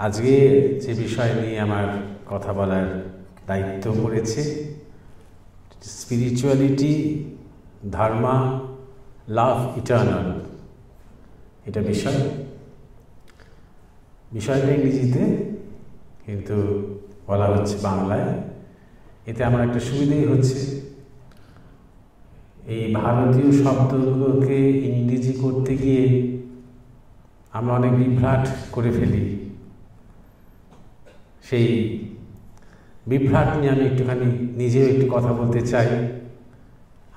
আজকে যে বিষয় নিয়ে আমার কথা বলার দায়িত্ব পড়েছে, স্পিরিচুয়ালিটি, ধর্মা, লাভ ইটার্নাল, এটা বিষয়টা ইংরেজিতে, কিন্তু বলা হচ্ছে বাংলায়। এতে আমার একটা সুবিধাই হচ্ছে, এই ভারতীয় শব্দগুলোকে ইংরেজি করতে গিয়ে আমরা অনেক বিভ্রাট করে ফেলি। সেই বিভ্রাট নিয়ে আমি একটুখানি নিজেও একটু কথা বলতে চাই।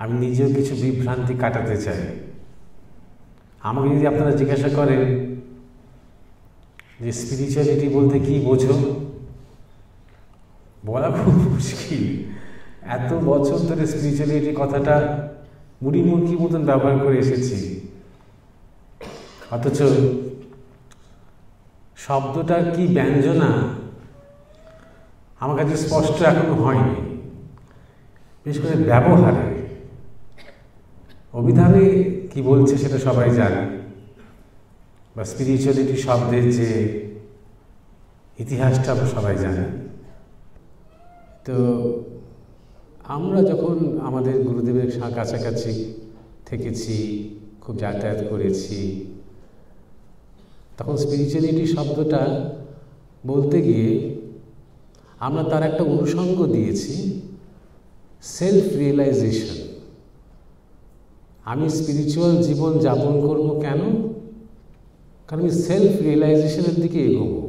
আমি নিজেও কিছু বিভ্রান্তি কাটাতে চাই। আমাকে যদি আপনারা জিজ্ঞাসা করেন যে স্পিরিচুয়ালিটি বলতে কি বোঝো, বলা খুব মুশকিল। এত বছর ধরে স্পিরিচুয়ালিটি কথাটা মুড়ি মুরগির মতন ব্যবহার করে এসেছি, অথচ শব্দটার কি ব্যঞ্জনা আমার কাছে স্পষ্ট এখনো হয়নি। বিশেষ করে ব্যবহারে, অভিধানে কি বলছে সেটা সবাই জানে, বা স্পিরিচুয়ালিটি শব্দের যে ইতিহাসটা সবাই জানে। তো আমরা যখন আমাদের গুরুদেবের কাছাকাছি থেকেছি, খুব যাতায়াত করেছি, তখন স্পিরিচুয়ালিটি শব্দটা বলতে গিয়ে আমরা তার একটা অনুষঙ্গ দিয়েছি, সেলফ রিয়েলাইজেশন। আমি স্পিরিচুয়াল জীবন যাপন করব কেন? কারণ আমি সেলফ রিয়েলাইজেশনের দিকে এগোবো।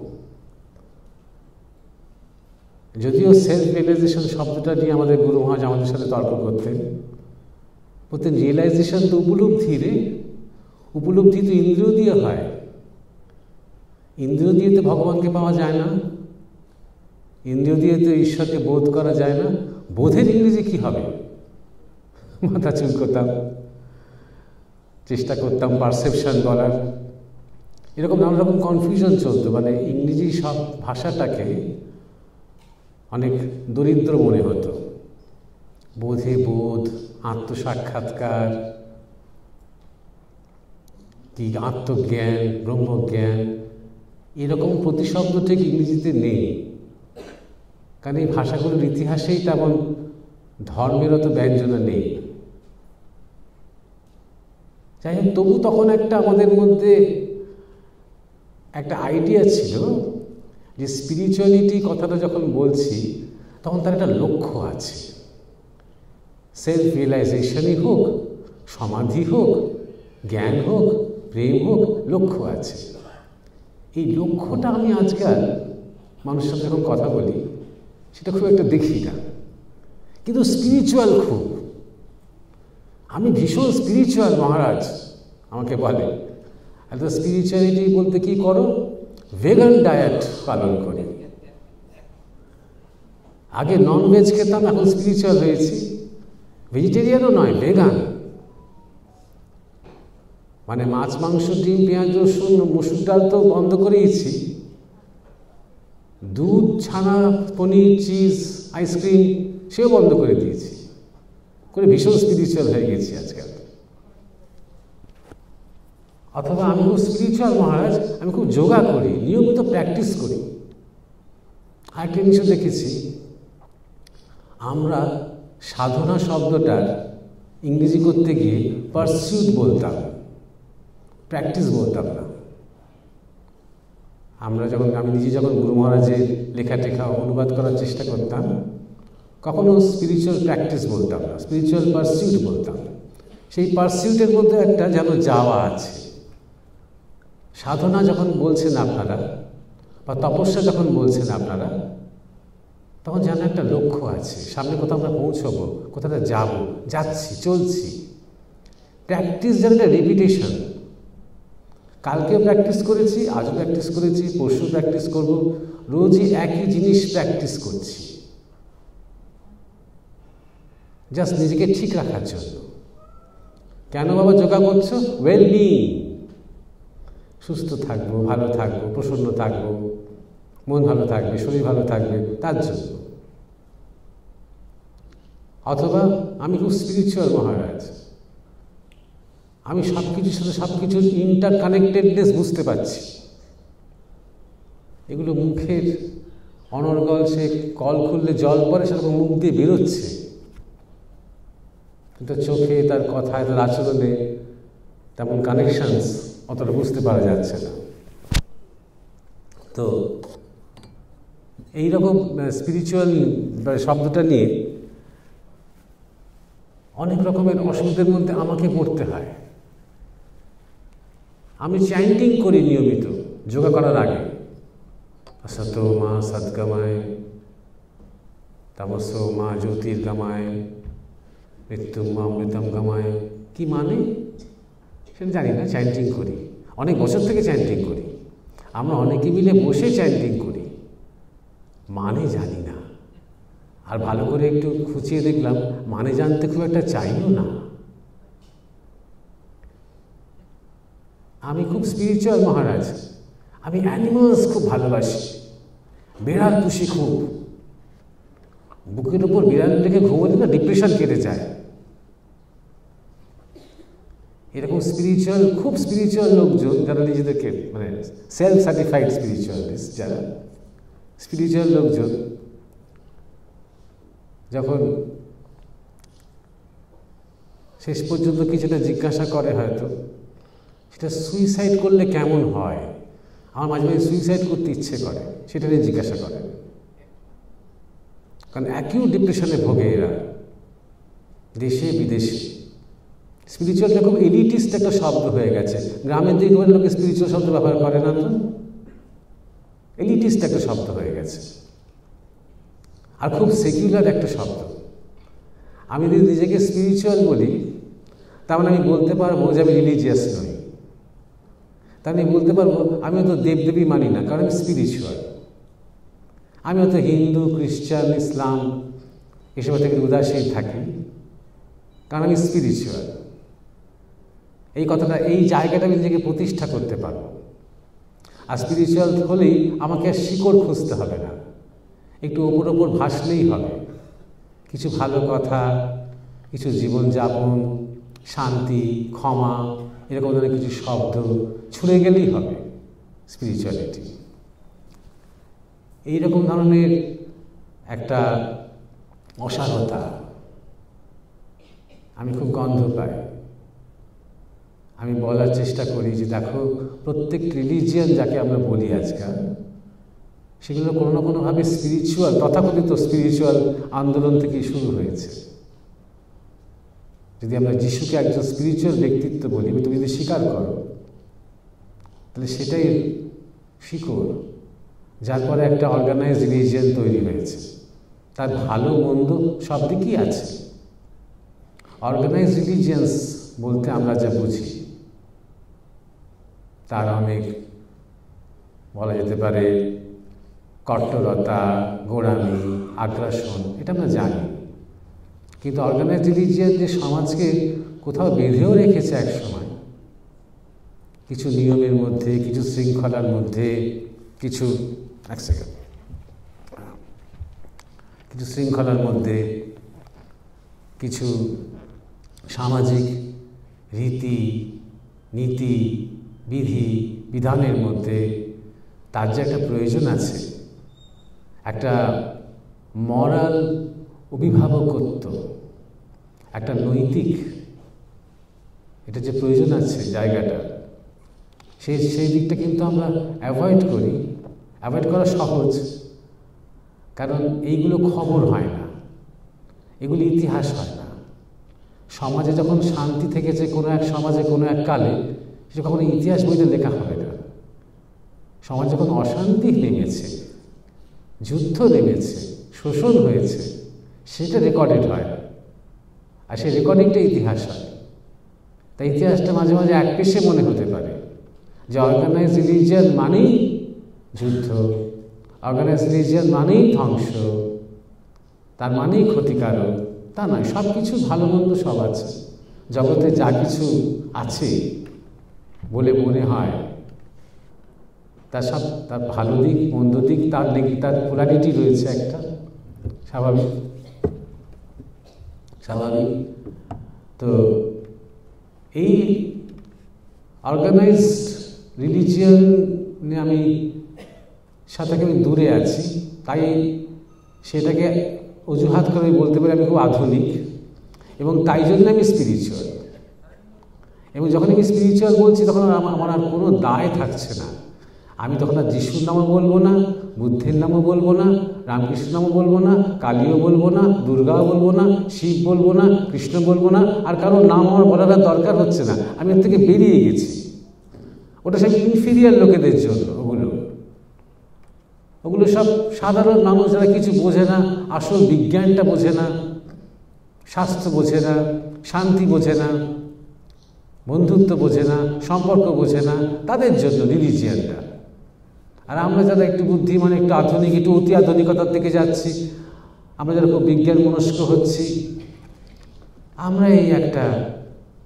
যদিও সেলফ রিয়েলাইজেশন শব্দটা নিয়ে আমাদের গুরু মহারাজ আমাদের সাথে তর্ক করতেন, বলতেন রিয়েলাইজেশন তো উপলব্ধি তো ইন্দ্রিয় দিয়ে হয়। ইন্দ্রিয় দিয়ে তো ভগবানকে পাওয়া যায় না, ইন্দ্রিয় দিয়ে তো ঈশ্বরকে বোধ করা যায় না। বোধের ইংরেজি কি হবে? মাথা চুল করতাম, চেষ্টা করতাম পারসেপশন বলার। এরকম নানা রকম কনফিউশন চলতো, মানে ইংরেজি সব ভাষাটাকে অনেক দরিদ্র মনে হতো। বোধে বোধ, আত্মসাক্ষাৎকার, কি আত্মজ্ঞান, ব্রহ্মজ্ঞান, এরকম প্রতিশব্দ ঠিক ইংরেজিতে নেই। কারণ এই ভাষাগুলোর ইতিহাসেই তেমন ধর্মের অত ব্যঞ্জনা নেই। যাই হোক, তবু তখন একটা আমাদের মধ্যে একটা আইডিয়া ছিল যে স্পিরিচুয়ালিটি কথাটা যখন বলছি তখন তার একটা লক্ষ্য আছে। সেলফ রিয়েলাইজেশনই হোক, সমাধি হোক, জ্ঞান হোক, প্রেম হোক, লক্ষ্য আছে। এই লক্ষ্যটা আমি আজকাল মানুষের সাথে যখন কথা বলি সেটা খুব একটা দেখি না, কিন্তু স্পিরিচুয়াল খুব। আমি ভীষণ স্পিরিচুয়াল মহারাজ আমাকে বলে। আর তো স্পিরিচুয়ালিটি বলতে কি করো? ভেগান ডায়েট পালন করি। আগে ননভেজ খেতাম, এখন স্পিরিচুয়াল হয়েছি। ভেজিটেরিয়ানও নয়, ভেগান, মানে মাছ, মাংস, ডিম, পেঁয়াজ, রসুন, মসুর ডাল তো বন্ধ করেইছি। দুধ, ছানা, পনির, চিজ, আইসক্রিম সেও বন্ধ করে দিয়েছি, করে ভীষণ স্পিরিচুয়াল হয়ে গেছি আজকাল। অথবা আমি খুব স্পিরিচুয়াল মহারাজ, আমি খুব যোগা করি, নিয়মিত প্র্যাকটিস করি। আরেকটা জিনিস দেখেছি, আমরা সাধনা শব্দটার ইংরেজি করতে গিয়ে পারসিউট বলতাম, প্র্যাকটিস বলতাম না। আমি নিজে যখন গুরু মহারাজের লেখা টেখা অনুবাদ করার চেষ্টা করতাম, কখনো স্পিরিচুয়াল প্র্যাকটিস বলতাম না, স্পিরিচুয়াল পারসিউট বলতাম। সেই পারসিউটের মধ্যে একটা যেন যাওয়া আছে। সাধনা যখন বলছেন আপনারা, বা তপস্যা যখন বলছেন আপনারা, তখন যেন একটা লক্ষ্য আছে, সামনে কোথাও আমরা পৌঁছবো, কোথাও যাবো, যাচ্ছি, চলছি। প্র্যাকটিস যেন একটা রেপিটেশন। কালকেও প্র্যাকটিস করেছি, আজও প্র্যাকটিস করেছি, পরশু প্র্যাকটিস করব, রোজই একই জিনিস প্র্যাকটিস করছি, জাস্ট নিজেকে ঠিক রাখার জন্য। কেন বাবা যোগা করছো? ওয়েলবিং, সুস্থ থাকবো, ভালো থাকবো, প্রসন্ন থাকবো, মন ভালো থাকবে, শরীর ভালো থাকবে, তার জন্য। অথবা আমি খুব স্পিরিচুয়াল মহারাজ, আমি সব কিছুর সাথে সব কিছুর ইন্টারকানেক্টেডনেস বুঝতে পারছি। এগুলো মুখের অনর্গল, সে কল খুললে জল পড়ে সেরকম মুখ দিয়ে বেরোচ্ছে, কিন্তু চোখে, তার কথায়, তার আচরণে তেমন কানেকশনস অতটা বুঝতে পারা যাচ্ছে না। তো এইরকম স্পিরিচুয়াল শব্দটা নিয়ে অনেক রকমের অসুবিধার মধ্যে আমাকে পড়তে হয়। আমি চ্যান্টিং করি নিয়মিত যোগা করার আগে, সতো মা সদ্গমায়, তামসো মা জ্যোতির্গমায়, মৃত্যুম মা অমৃতম গমায়। কি মানে সেটা জানি না, চ্যান্টিং করি, অনেক বছর থেকে চ্যান্টিং করি। আমরা অনেকে মিলে বসে চ্যান্টিং করি, মানে জানি না। আর ভালো করে একটু খুঁচিয়ে দেখলাম, মানে জানতে খুব একটা চাইও না। আমি খুব স্পিরিচুয়াল মহারাজ, আমি অ্যানিমালস খুব ভালোবাসি, বিড়াল পুষি খুব, বুকের উপর বিড়াল রেখে ঘুমোলে না ডিপ্রেশন কেটে যায়। এরকম স্পিরিচুয়াল, খুব স্পিরিচুয়াল লোকজন যারা নিজেদেরকে মানে সেলফ সার্টিফাইড স্পিরিচুয়ালিস্ট, যারা স্পিরিচুয়াল লোকজন যখন শেষ পর্যন্ত কিছুটা জিজ্ঞাসা করে, হয়তো সেটা সুইসাইড করলে কেমন হয়, আমার মাঝে মাঝে সুইসাইড করতে ইচ্ছে করে, সেটা নিয়ে জিজ্ঞাসা করে। কারণ অ্যাকিউট ডিপ্রেশনে ভোগে এরা, দেশে বিদেশে। স্পিরিচুয়ালটা খুব এলিটিস্ট একটা শব্দ হয়ে গেছে, গ্রামের দিকে লোকে স্পিরিচুয়াল শব্দ ব্যবহার করে না, তো এলিটিস্ট একটা শব্দ হয়ে গেছে, আর খুব সেকুলার একটা শব্দ। আমি যদি নিজেকে স্পিরিচুয়াল বলি, তার মানে আমি বলতে পারবো যে আমি রিলিজিয়াস নই, তার মানে বলতে পারবো আমি হয়তো দেবদেবী মানি না, কারণ আমি স্পিরিচুয়াল। আমি হয়তো হিন্দু, খ্রিস্টান, ইসলাম এসব থেকে উদাসীন থাকি, কারণ আমি স্পিরিচুয়াল। এই কথাটা, এই জায়গাটা আমি নিজেকে প্রতিষ্ঠা করতে পারবো। আর স্পিরিচুয়াল হলেই আমাকে আর শিকড় খুঁজতে হবে না, একটু ওপর ওপর ভাসলেই হবে। কিছু ভালো কথা, কিছু জীবনযাপন, শান্তি, ক্ষমা, এরকম ধরনের কিছু শব্দ ছুঁড়ে গেলেই হবে স্পিরিচুয়ালিটি। এইরকম ধরনের একটা অসারতা আমি খুব গন্ধ পাই। আমি বলার চেষ্টা করি যে দেখো, প্রত্যেক রিলিজিয়ান যাকে আমরা বলি আজকাল, সেগুলো কোনো না কোনোভাবে স্পিরিচুয়াল, তথাকথিত স্পিরিচুয়াল আন্দোলন থেকেই শুরু হয়েছে। যদি আমরা যিশুকে একজন স্পিরিচুয়াল ব্যক্তিত্ব বলি, তুমি যদি স্বীকার করো, তাহলে সেটাই শিকড়, যার পরে একটা অর্গানাইজড রিলিজিয়ান তৈরি হয়েছে। তার ভালো মন্দ সব দিকই আছে। অর্গানাইজড রিলিজিয়ান্স বলতে আমরা যা বুঝি, তার অনেক বলা যেতে পারে কট্টরতা, গোঁড়ামি, আগ্রাসন, এটা আমরা জানি। কিন্তু অর্গানাইজড রিলিজিয়ান যে সমাজকে কোথাও বেঁধেও রেখেছে এক সময়, কিছু নিয়মের মধ্যে, কিছু শৃঙ্খলার মধ্যে, কিছু শৃঙ্খলার মধ্যে, কিছু সামাজিক রীতি নীতি, বিধি বিধানের মধ্যে তার যে একটা প্রয়োজন আছে, একটা মরাল অভিভাবকত্ব, একটা নৈতিক, এটা যে প্রয়োজন আছে জায়গাটা, সেই দিকটা কিন্তু আমরা অ্যাভয়েড করি। অ্যাভয়েড করা সহজ, কারণ এইগুলো খবর হয় না, এগুলি ইতিহাস হয় না। সমাজে যখন শান্তি থেকেছে কোনো এক সমাজে, কোনো এক কালে, সেটা কখনো ইতিহাস বইতে লেখা হবে না। সমাজ যখন অশান্তি নেমেছে, যুদ্ধ নেমেছে, শোষণ হয়েছে, সেটা রেকর্ডেড হয়, আর সেই রেকর্ডিংটা ইতিহাস হয়। তাই ইতিহাসটা মাঝে মাঝে একপেশে মনে হতে পারে যে অর্গানাইজ রিলিজিয়ান মানেই যুদ্ধ, অর্গানাইজ রিলিজিয়ান মানেই ধ্বংস, তার মানেই ক্ষতিকারক। তা নয়, সব কিছু ভালো মন্দ সব আছে জগতে, যা কিছু আছে বলে মনে হয় তার সব, তার ভালো দিক মন্দ দিক, তার পোলারিটি রয়েছে একটা, স্বাভাবিক। তো এই অর্গানাইজড রিলিজিয়ানে আমি সাথে আমি দূরে আছি, তাই সেটাকে অজুহাত করে বলতে পারি আমি খুব আধুনিক, এবং তাই জন্য আমি স্পিরিচুয়াল। এবং যখন আমি স্পিরিচুয়াল বলছি তখন আমার আর কোনো দায় থাকছে না। আমি তখন আর যিশুর নামও বলবো না, বুদ্ধের নামও বলবো না, রামকৃষ্ণ নামও বলবো না, কালীও বলবো না, দুর্গাও বলবো না, শিব বলবো না, কৃষ্ণ বলবো না, আর কারোর নাম আমার বলার দরকার হচ্ছে না। আমি এর থেকে বেরিয়ে গেছি। ওটা সব ইনফিরিয়ার লোকেদের জন্য। ওগুলো সব সাধারণ মানুষ যারা কিছু বোঝে না, আসল বিজ্ঞানটা বোঝে না, স্বাস্থ্য বোঝে না, শান্তি বোঝে না, বন্ধুত্ব বোঝে না, সম্পর্ক বোঝে না, তাদের জন্য রিলিজিয়ানটা। আর আমরা যারা একটু বুদ্ধিমান, একটু আধুনিক, একটু অতি আধুনিকতার দিকে যাচ্ছি, আমরা যারা খুব বিজ্ঞান মনস্ক হচ্ছি, আমরা এই একটা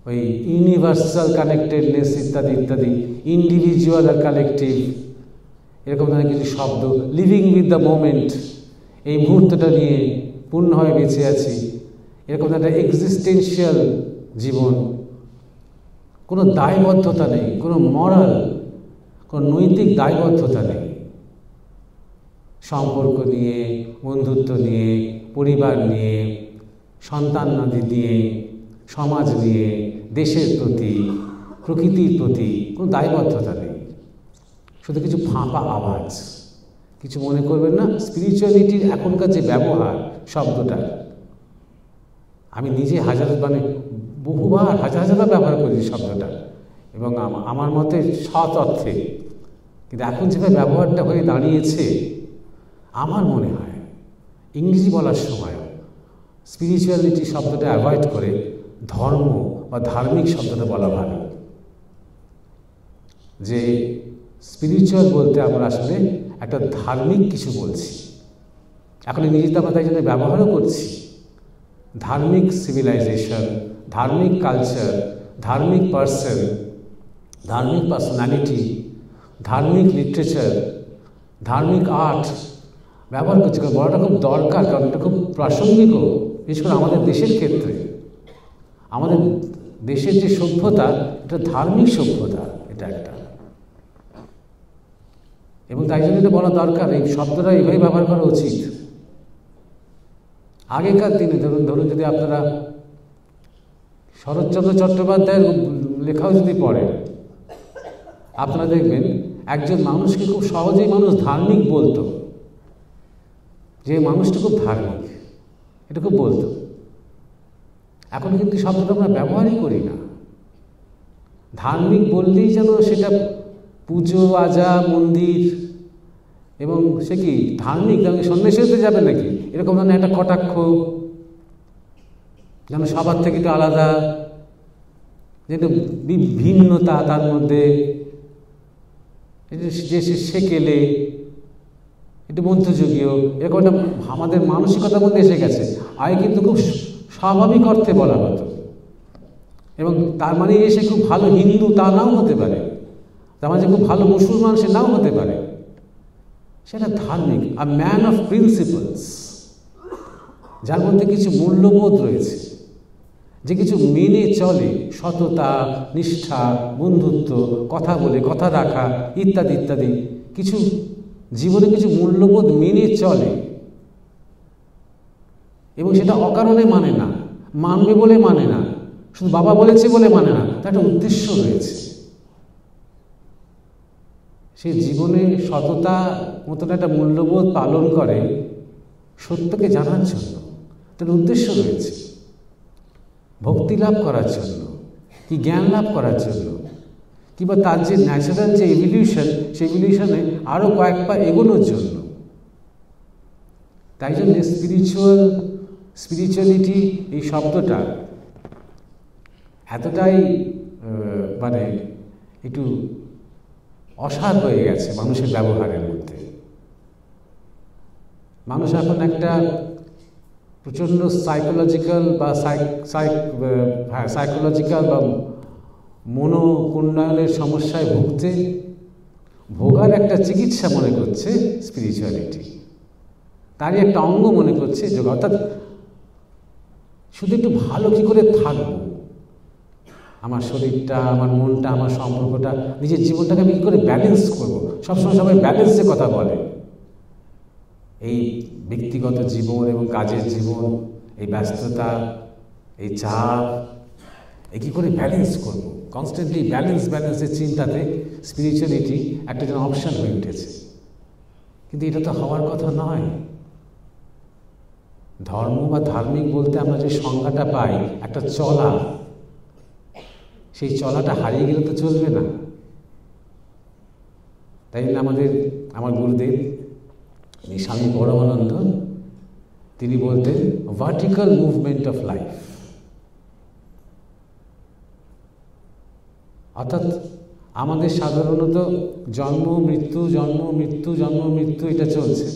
ওই ইউনিভার্সাল কানেক্টেডনেস ইত্যাদি ইত্যাদি, ইন্ডিভিজুয়াল আর কালেকটিভ, এরকম ধরনের কিছু শব্দ, লিভিং উইথ দ্য মোমেন্ট, এই মুহূর্তটা নিয়ে পূর্ণভাবে বেঁচে আছি, এরকম একটা এক্সিস্টেন্সিয়াল জীবন, কোনো দায়বদ্ধতা নেই, কোনো মরাল, কোনো নৈতিক দায়বদ্ধতা নেই। সম্পর্ক নিয়ে, বন্ধুত্ব নিয়ে, পরিবার নিয়ে, সন্তানাদি নিয়ে, সমাজ নিয়ে, দেশের প্রতি, প্রকৃতির প্রতি কোনো দায়বদ্ধতা নেই। শুধু কিছু ফাঁপা আওয়াজ। কিছু মনে করবেন না, স্পিরিচুয়ালিটির এখনকার যে ব্যবহার শব্দটা, আমি নিজে বহুবার হাজার ব্যবহার করি শব্দটা, এবং আমার মতে সৎ অর্থে, কিন্তু এখন যেভাবে ব্যবহারটা হয়ে দাঁড়িয়েছে, আমার মনে হয় ইংরেজি বলার সময় স্পিরিচুয়ালিটি শব্দটা অ্যাভয়েড করে ধর্ম বা ধার্মিক শব্দটা বলা ভালো। যে স্পিরিচুয়াল বলতে আমরা আসলে একটা ধার্মিক কিছু বলছি। এখন ইংরেজিতে আমরা তাই জন্য ব্যবহারও করছি। ধার্মিক সিভিলাইজেশন, ধার্মিক কালচার, ধার্মিক পার্সন, ধার্মিক পার্সোনালিটি, ধার্মিক লিটারেচার, ধার্মিক আর্ট ব্যবহার করছি, কারণ বলাটা খুব দরকার, কারণ এটা খুব প্রাসঙ্গিকও, বিশেষ করে আমাদের দেশের ক্ষেত্রে। আমাদের দেশের যে সভ্যতা, এটা ধার্মিক সভ্যতা, এটা একটা, এবং তাই জন্য এটা বলা দরকার। এই শব্দটা এইভাবে ব্যবহার করা উচিত। আগেকার দিনে ধরুন যদি আপনারা শরৎচন্দ্র চট্টোপাধ্যায়ের লেখাও যদি পড়েন, আপনারা দেখবেন একজন মানুষকে খুব সহজেই মানুষ ধার্মিক বলতো, যে মানুষটা খুব ধার্মিক, এটা খুব বলতো। এখন কিন্তু শব্দটা আমরা ব্যবহারই করি না। ধার্মিক বললেই যেন সেটা পুজো আজা, মন্দির, এবং সে কি ধার্মিক, যেমন সন্ন্যাসী হতে যাবে নাকি, এরকম ধরনের একটা কটাক্ষ, যেন সবার থেকে একটু আলাদা, যেটা ভিন্নতা তার মধ্যে, যে সেকেলে একটু মধ্যযুগীয়, এরকম একটা আমাদের মানসিকতার মধ্যে এসে গেছে। আগে কিন্তু খুব স্বাভাবিক অর্থে বলা হতো, এবং তার মানে এসে খুব ভালো হিন্দু তা নাও হতে পারে, তার মানে খুব ভালো মুসলমান সে নাও হতে পারে, সেটা ধার্মিক, আ ম্যান অফ প্রিন্সিপালস, যার মধ্যে কিছু মূল্যবোধ রয়েছে, যে কিছু মেনে চলে, সততা, নিষ্ঠা, বন্ধুত্ব, কথা বলে কথা রাখা ইত্যাদি ইত্যাদি, কিছু জীবনে কিছু মূল্যবোধ মেনে চলে, এবং সেটা অকারণে মানে না, মানবে বলে মানে না, শুধু বাবা বলেছে বলে মানে না, তার একটা উদ্দেশ্য রয়েছে। সে জীবনে সততা মতন একটা মূল্যবোধ পালন করে সত্যকে জানার জন্য, তার উদ্দেশ্য রয়েছে। ভক্তি লাভ করার জন্য, কি জ্ঞান লাভ করার জন্য, কিংবা তার যে ন্যাচারাল যে ইভলিউশন, সেই ইভলিউশনে আরও কয়েক পা এগোনোর জন্য। তাই জন্য স্পিরিচুয়ালিটি এই শব্দটা এতটাই মানে একটু অসার হয়ে গেছে মানুষের ব্যবহারের মধ্যে। মানুষ এখন একটা প্রচণ্ড সাইকোলজিক্যাল বা মনোউন্নয়নের সমস্যায় ভুগছে, ভোগার একটা চিকিৎসা মনে করছে স্পিরিচুয়ালিটি, তারই একটা অঙ্গ মনে করছে যোগ। অর্থাৎ শুধু একটু ভালো কী করে থাকবো, আমার শরীরটা, আমার মনটা, আমার সম্পর্কটা, নিজের জীবনটাকে আমি কী করে ব্যালেন্স করবো, সবসময় সবাই ব্যালেন্সে কথা বলে, এই ব্যক্তিগত জীবন এবং কাজের জীবন, এই ব্যস্ততা, এই চাপ, কী করে ব্যালেন্স করব? কনস্ট্যান্টলি ব্যালেন্সের চিন্তাতে স্পিরিচুয়ালিটি একটা যেন অপশান হয়ে উঠেছে। কিন্তু এটা তো হওয়ার কথা নয়। ধর্ম বা ধার্মিক বলতে আমরা যে সংজ্ঞাটা পাই, একটা চলা, সেই চলাটা হারিয়ে গেলে তো চলবে না। তাই জন্য আমার গুরুদেব স্বামী পরমানন্দ তিনি বলতেন ভার্টিক্যাল মুভমেন্ট অফ লাইফ। অর্থাৎ আমাদের সাধারণত জন্ম মৃত্যু এটা চলছে,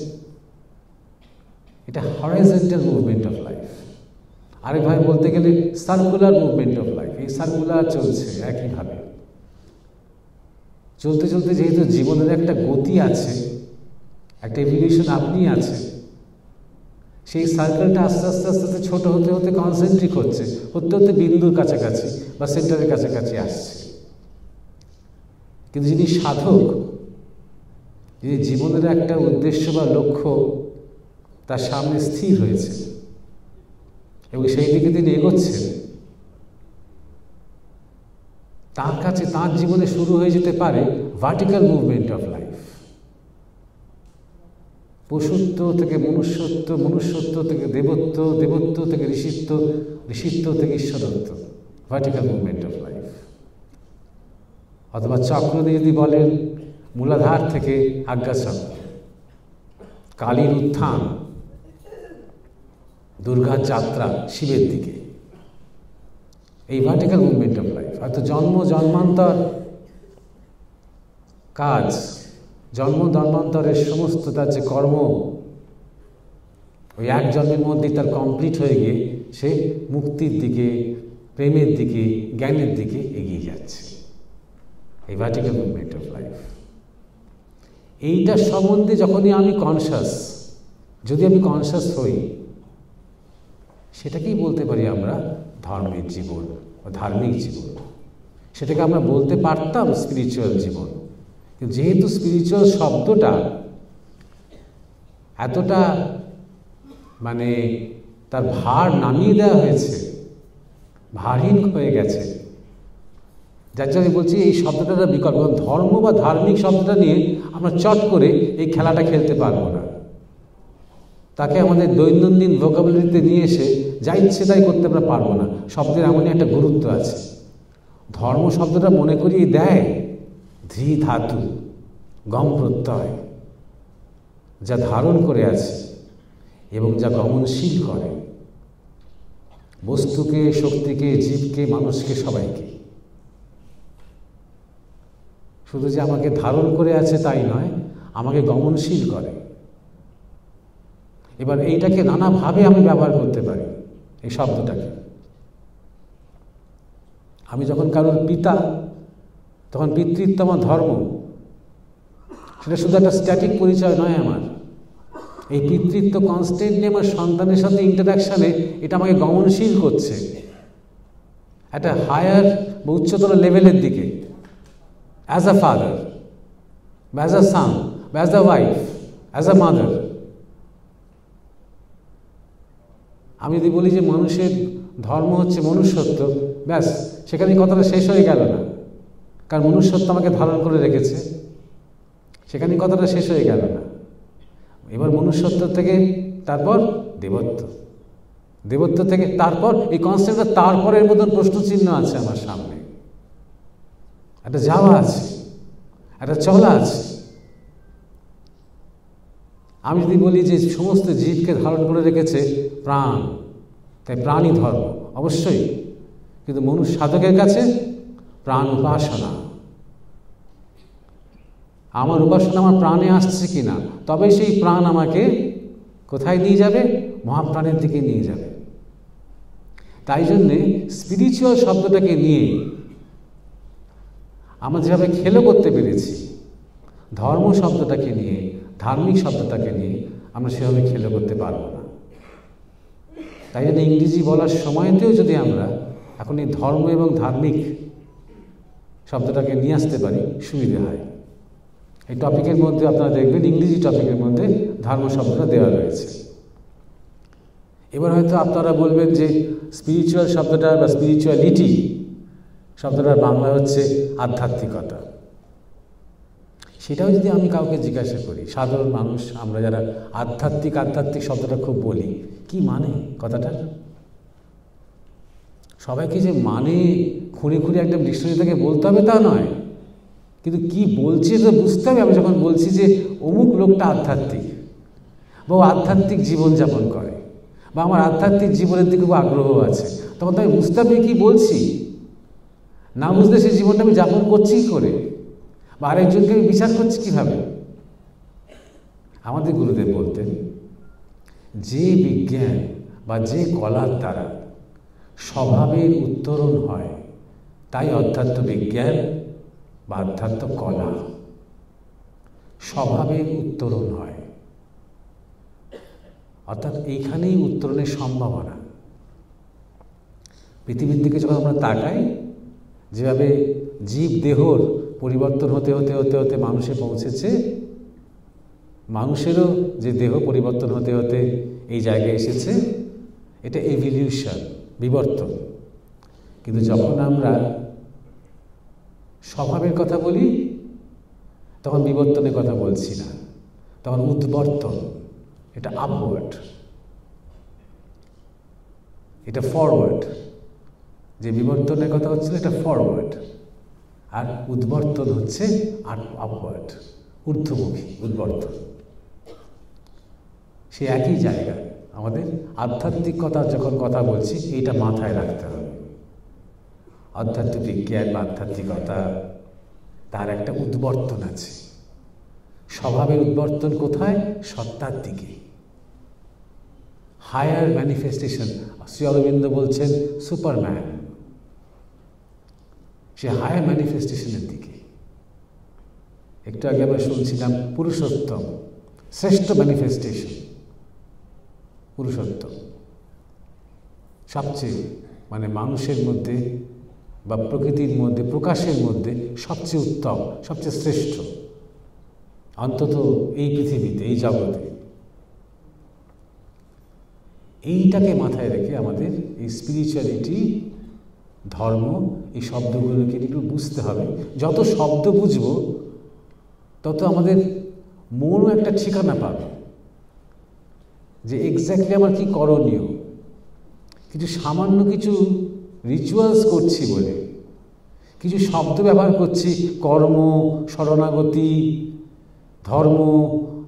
এটা হরাইজন্টাল মুভমেন্ট অফ লাইফ। আরেকভাবে বলতে গেলে সার্কুলার মুভমেন্ট অফ লাইফ। এই সার্কুলার চলছে একইভাবে, চলতে চলতে যেহেতু জীবনের একটা গতি আছে, একটা এভলিউশন আপনি আছে, সেই সার্কেলটা আস্তে আস্তে আস্তে আস্তে ছোট হতে হতে কনসেন্ট্রিক হচ্ছে, হতে হতে বিন্দুর কাছাকাছি বা সেন্টারের কাছাকাছি আসছে। কিন্তু যিনি সাধক, যিনি জীবনের একটা উদ্দেশ্য বা লক্ষ্য তার সামনে স্থির হয়েছে এবং সেই দিকে তিনি এগোচ্ছেন, তার কাছে তার জীবনে শুরু হয়ে যেতে পারে ভার্টিক্যাল মুভমেন্ট অফ লাইফ। পশুত্ব থেকে মনুষ্যত্ব, মনুষ্যত্ব থেকে দেবত্ব, দেবত্ব থেকে ঋষিত্ব, ঋষিত্ব থেকে ঈশ্বরত্ব, ভার্টিক্যাল মুভমেন্ট অফ লাইফ। অথবা চক্র দিয়ে যদি বলেন, মূলাধার থেকে আজ্ঞাচক্র, কালীর উত্থান, দুর্গার যাত্রা শিবের দিকে, এই ভার্টিক্যাল মুভমেন্ট অফ লাইফ। হয়তো জন্মান্তর কাজ, জন্মান্তরের সমস্ত তার যে কর্ম, ওই এক জন্মের মধ্যেই তার কমপ্লিট হয়ে গিয়ে সে মুক্তির দিকে, প্রেমের দিকে, জ্ঞানের দিকে এগিয়ে যাচ্ছে, এই ভার্টিক্যাল মুভমেন্ট অফ লাইফ। এইটার সম্বন্ধে যখনই আমি কনসাস, যদি আমি কনসাস হই, সেটাকেই বলতে পারি আমরা ধর্মের জীবন বা ধার্মিক জীবন। সেটাকে আমরা বলতে পারতাম স্পিরিচুয়াল জীবন। কিন্তু যেহেতু স্পিরিচুয়াল শব্দটা এতটা মানে তার ভার নামিয়ে দেওয়া হয়েছে, ভারহীন হয়ে গেছে, যার জন্য বলছি এই শব্দটার বিকল্প। ধর্ম বা ধার্মিক শব্দটা নিয়ে আমরা চট করে এই খেলাটা খেলতে পারবো না। তাকে আমাদের দৈনন্দিন ভোকাবুলারিতে নিয়ে এসে যা ইচ্ছে তাই করতে আমরা পারবো না। শব্দের এমনই একটা গুরুত্ব আছে। ধর্ম শব্দটা মনে করিয়ে দেয় ধৃ ধাতু, গম প্রত্যয়, যা ধারণ করে আছে এবং যা গমনশীল করে বস্তুকে, শক্তিকে, জীবকে, মানুষকে, সবাইকে। শুধু যে আমাকে ধারণ করে আছে তাই নয়, আমাকে গমনশীল করে। এবার এইটাকে নানাভাবে আমি ব্যবহার করতে পারি, এই শব্দটাকে। আমি যখন কারোর পিতা, তখন পিতৃত্ব আমার ধর্ম। সেটা শুধু একটা স্ট্যাটিক পরিচয় নয় আমার। এই পিতৃত্ব কনস্ট্যান্টলি আমার সন্তানের সাথে ইন্টারাকশানে এটা আমাকে গমনশীল করছে একটা হায়ার বা উচ্চতর লেভেলের দিকে, as a father, as a son, as a wife, as a mother. আমি যদি বলি যে মানুষের ধর্ম হচ্ছে মনুষ্যত্ব, ব্যাস সেখানে কথাটা শেষ হয়ে গেল না, কারণ মনুষ্যত্ব আমাকে ধারণ করে রেখেছে, সেখানে কথাটা শেষ হয়ে গেল না। এবার মনুষ্যত্ব থেকে তারপর দেবত্ব, দেবত্ব থেকে তারপর এই কনসেপ্টটা তারপরের মতন প্রশ্নচিহ্ন আছে আমার সামনে, একটা যাওয়া আছে, একটা চলা আছে। আমি যদি বলি যে সমস্ত জীবকে ধারণ করে রেখেছে প্রাণ, তাই প্রাণই ধর্ম, অবশ্যই। কিন্তু মনুষ্য সাধকের কাছে প্রাণ উপাসনা, আমার উপাসনা আমার প্রাণে আসছে কিনা, তবে সেই প্রাণ আমাকে কোথায় নিয়ে যাবে? মহাপ্রাণের দিকে নিয়ে যাবে। তাই জন্যে স্পিরিচুয়াল শব্দটাকে নিয়ে আমরা যেভাবে খেলো করতে পেরেছি, ধর্ম শব্দটাকে নিয়ে, ধার্মিক শব্দটাকে নিয়ে আমরা সেভাবে খেলো করতে পারবো না। তাই জন্য ইংরেজি বলার সময়তেও যদি আমরা এখন এই ধর্ম এবং ধার্মিক শব্দটাকে নিয়ে আসতে পারি, সুবিধে হয়। এই টপিকের মধ্যে আপনারা দেখবেন ইংরেজি টপিকের মধ্যে ধর্ম শব্দটা দেওয়া রয়েছে। এবার হয়তো আপনারা বলবেন যে স্পিরিচুয়াল শব্দটা বা স্পিরিচুয়ালিটি শব্দটার বাংলা হচ্ছে আধ্যাত্মিকতা। সেটাও যদি আমি কাউকে জিজ্ঞাসা করি, সাধারণ মানুষ আমরা যারা আধ্যাত্মিক শব্দটা খুব বলি, কি মানে কথাটা? সবাইকে যে মানে খুঁড়ে খুঁড়ে একটা ডিকশনারি থেকে বলতে হবে তা নয়, কিন্তু কি বলছি তো বুঝতে হবে। আমি যখন বলছি যে অমুক লোকটা আধ্যাত্মিক বা ও আধ্যাত্মিক জীবনযাপন করে বা আমার আধ্যাত্মিক জীবনের দিকে খুব আগ্রহ আছে, তখন তো আমি বুঝতে হবে কি বলছি। না বুঝলে সেই জীবনটা আমি যাপন করছি কী করে, বা আরেকজনকে আমি বিচার করছি কীভাবে? আমাদের গুরুদেব বলতেন, যে বিজ্ঞান বা যে কলার দ্বারা স্বভাবের উত্তরণ হয় তাই অধ্যাত্ম বিজ্ঞান বা অধ্যাত্ম কলা। স্বভাবের উত্তরণ হয়, অর্থাৎ এইখানেই উত্তরণের সম্ভাবনা। পৃথিবীর দিকে যখন আমরা তাকাই, যেভাবে জীব দেহর পরিবর্তন হতে হতে হতে হতে মানুষে পৌঁছেছে, মানুষেরও যে দেহ পরিবর্তন হতে হতে এই জায়গায় এসেছে, এটা এভলিউশন, বিবর্তন। কিন্তু যখন আমরা স্বভাবের কথা বলি তখন বিবর্তনের কথা বলছি না, তখন উদ্বর্তন, এটা আপওয়ার্ড, এটা ফরওয়ার্ড। যে বিবর্তনের কথা হচ্ছিল এটা ফরওয়ার্ড, আর উদ্বর্তন হচ্ছে আর আপওয়ার্ড, ঊর্ধ্বমুখী উদ্বর্তন। সে একই জায়গা। আমাদের আধ্যাত্মিকতার যখন কথা বলছি এইটা মাথায় রাখতে হবে। আধ্যাত্মিক বিজ্ঞান বা আধ্যাত্মিকতা, তার একটা উদ্বর্তন আছে। স্বভাবের উদ্বর্তন কোথায়? সত্তার দিকে, হায়ার ম্যানিফেস্টেশন। শ্রী অরবিন্দ বলছেন সুপারম্যান, সে হায়ার ম্যানিফেস্টেশনের দিকে। একটু আগে আমরা শুনছিলাম পুরুষোত্তম, শ্রেষ্ঠ ম্যানিফেস্টেশন পুরুষোত্তম। সবচেয়ে মানে মানুষের মধ্যে বা প্রকৃতির মধ্যে, প্রকাশের মধ্যে সবচেয়ে উত্তম, সবচেয়ে শ্রেষ্ঠ, অন্তত এই পৃথিবীতে, এই জগতে। এইটাকে মাথায় রেখে আমাদের এই স্পিরিচুয়ালিটি, ধর্ম, এই শব্দগুলোকে একটু বুঝতে হবে। যত শব্দ বুঝব তত আমাদের মনও একটা ঠিকানা পাবে যে এক্স্যাক্টলি আমার কি করণীয়। কিছু সামান্য কিছু রিচুয়ালস করছি বলে, কিছু শব্দ ব্যবহার করছি, কর্ম, শরণাগতি, ধর্ম,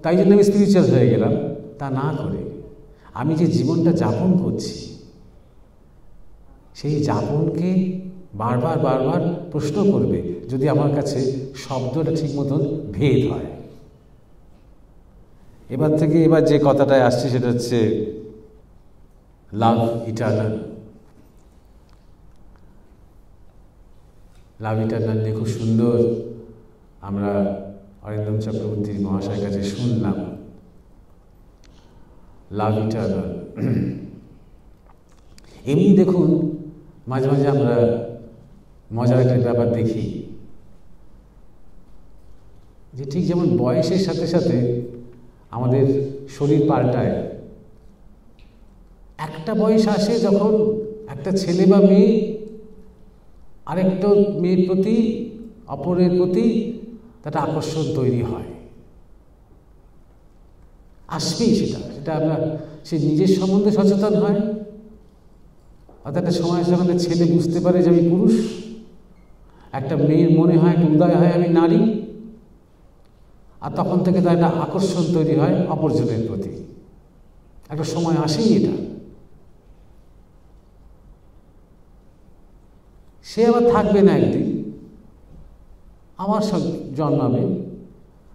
তাই জন্য আমি স্পিরিচুয়াল হয়ে গেলাম, তা না করে আমি যে জীবনটা যাপন করছি সেই যাপনকে বারবার বারবার প্রশ্ন করবে, যদি আমার কাছে শব্দটা ঠিক মতন ভেদ হয়। এবার যে কথাটায় আসছে সেটা হচ্ছে লাভ ইটারনাল। লাভ ইটারনাল নিয়ে খুব সুন্দর আমরা অরিন্দম চক্রবর্তী মহাশয়ের কাছে শুনলাম। লাভ ইটারনাল। এমনি দেখুন, মাঝে মাঝে আমরা মজার একটা ব্যাপার দেখি যে ঠিক যেমন বয়সের সাথে সাথে আমাদের শরীর পাল্টায়। একটা বয়স আসে যখন একটা ছেলে বা মেয়ে আরেকটা মেয়ের প্রতি, অপরের প্রতি একটা আকর্ষণ তৈরি হয়, আসবেই সেটা আমরা সে নিজের সম্বন্ধে সচেতন হয়। অর্থাৎ একটা সময় যখন ছেলে বুঝতে পারে যে আমি পুরুষ, একটা মেয়ের মনে হয়, একটা উদয় হয় আমি নারী, আর তখন থেকে তার একটা আকর্ষণ তৈরি হয় অপরজনের প্রতি। একটা সময় আসেই এটা। সে আবার থাকবে না, একদিন আবার সব জন্মাবে,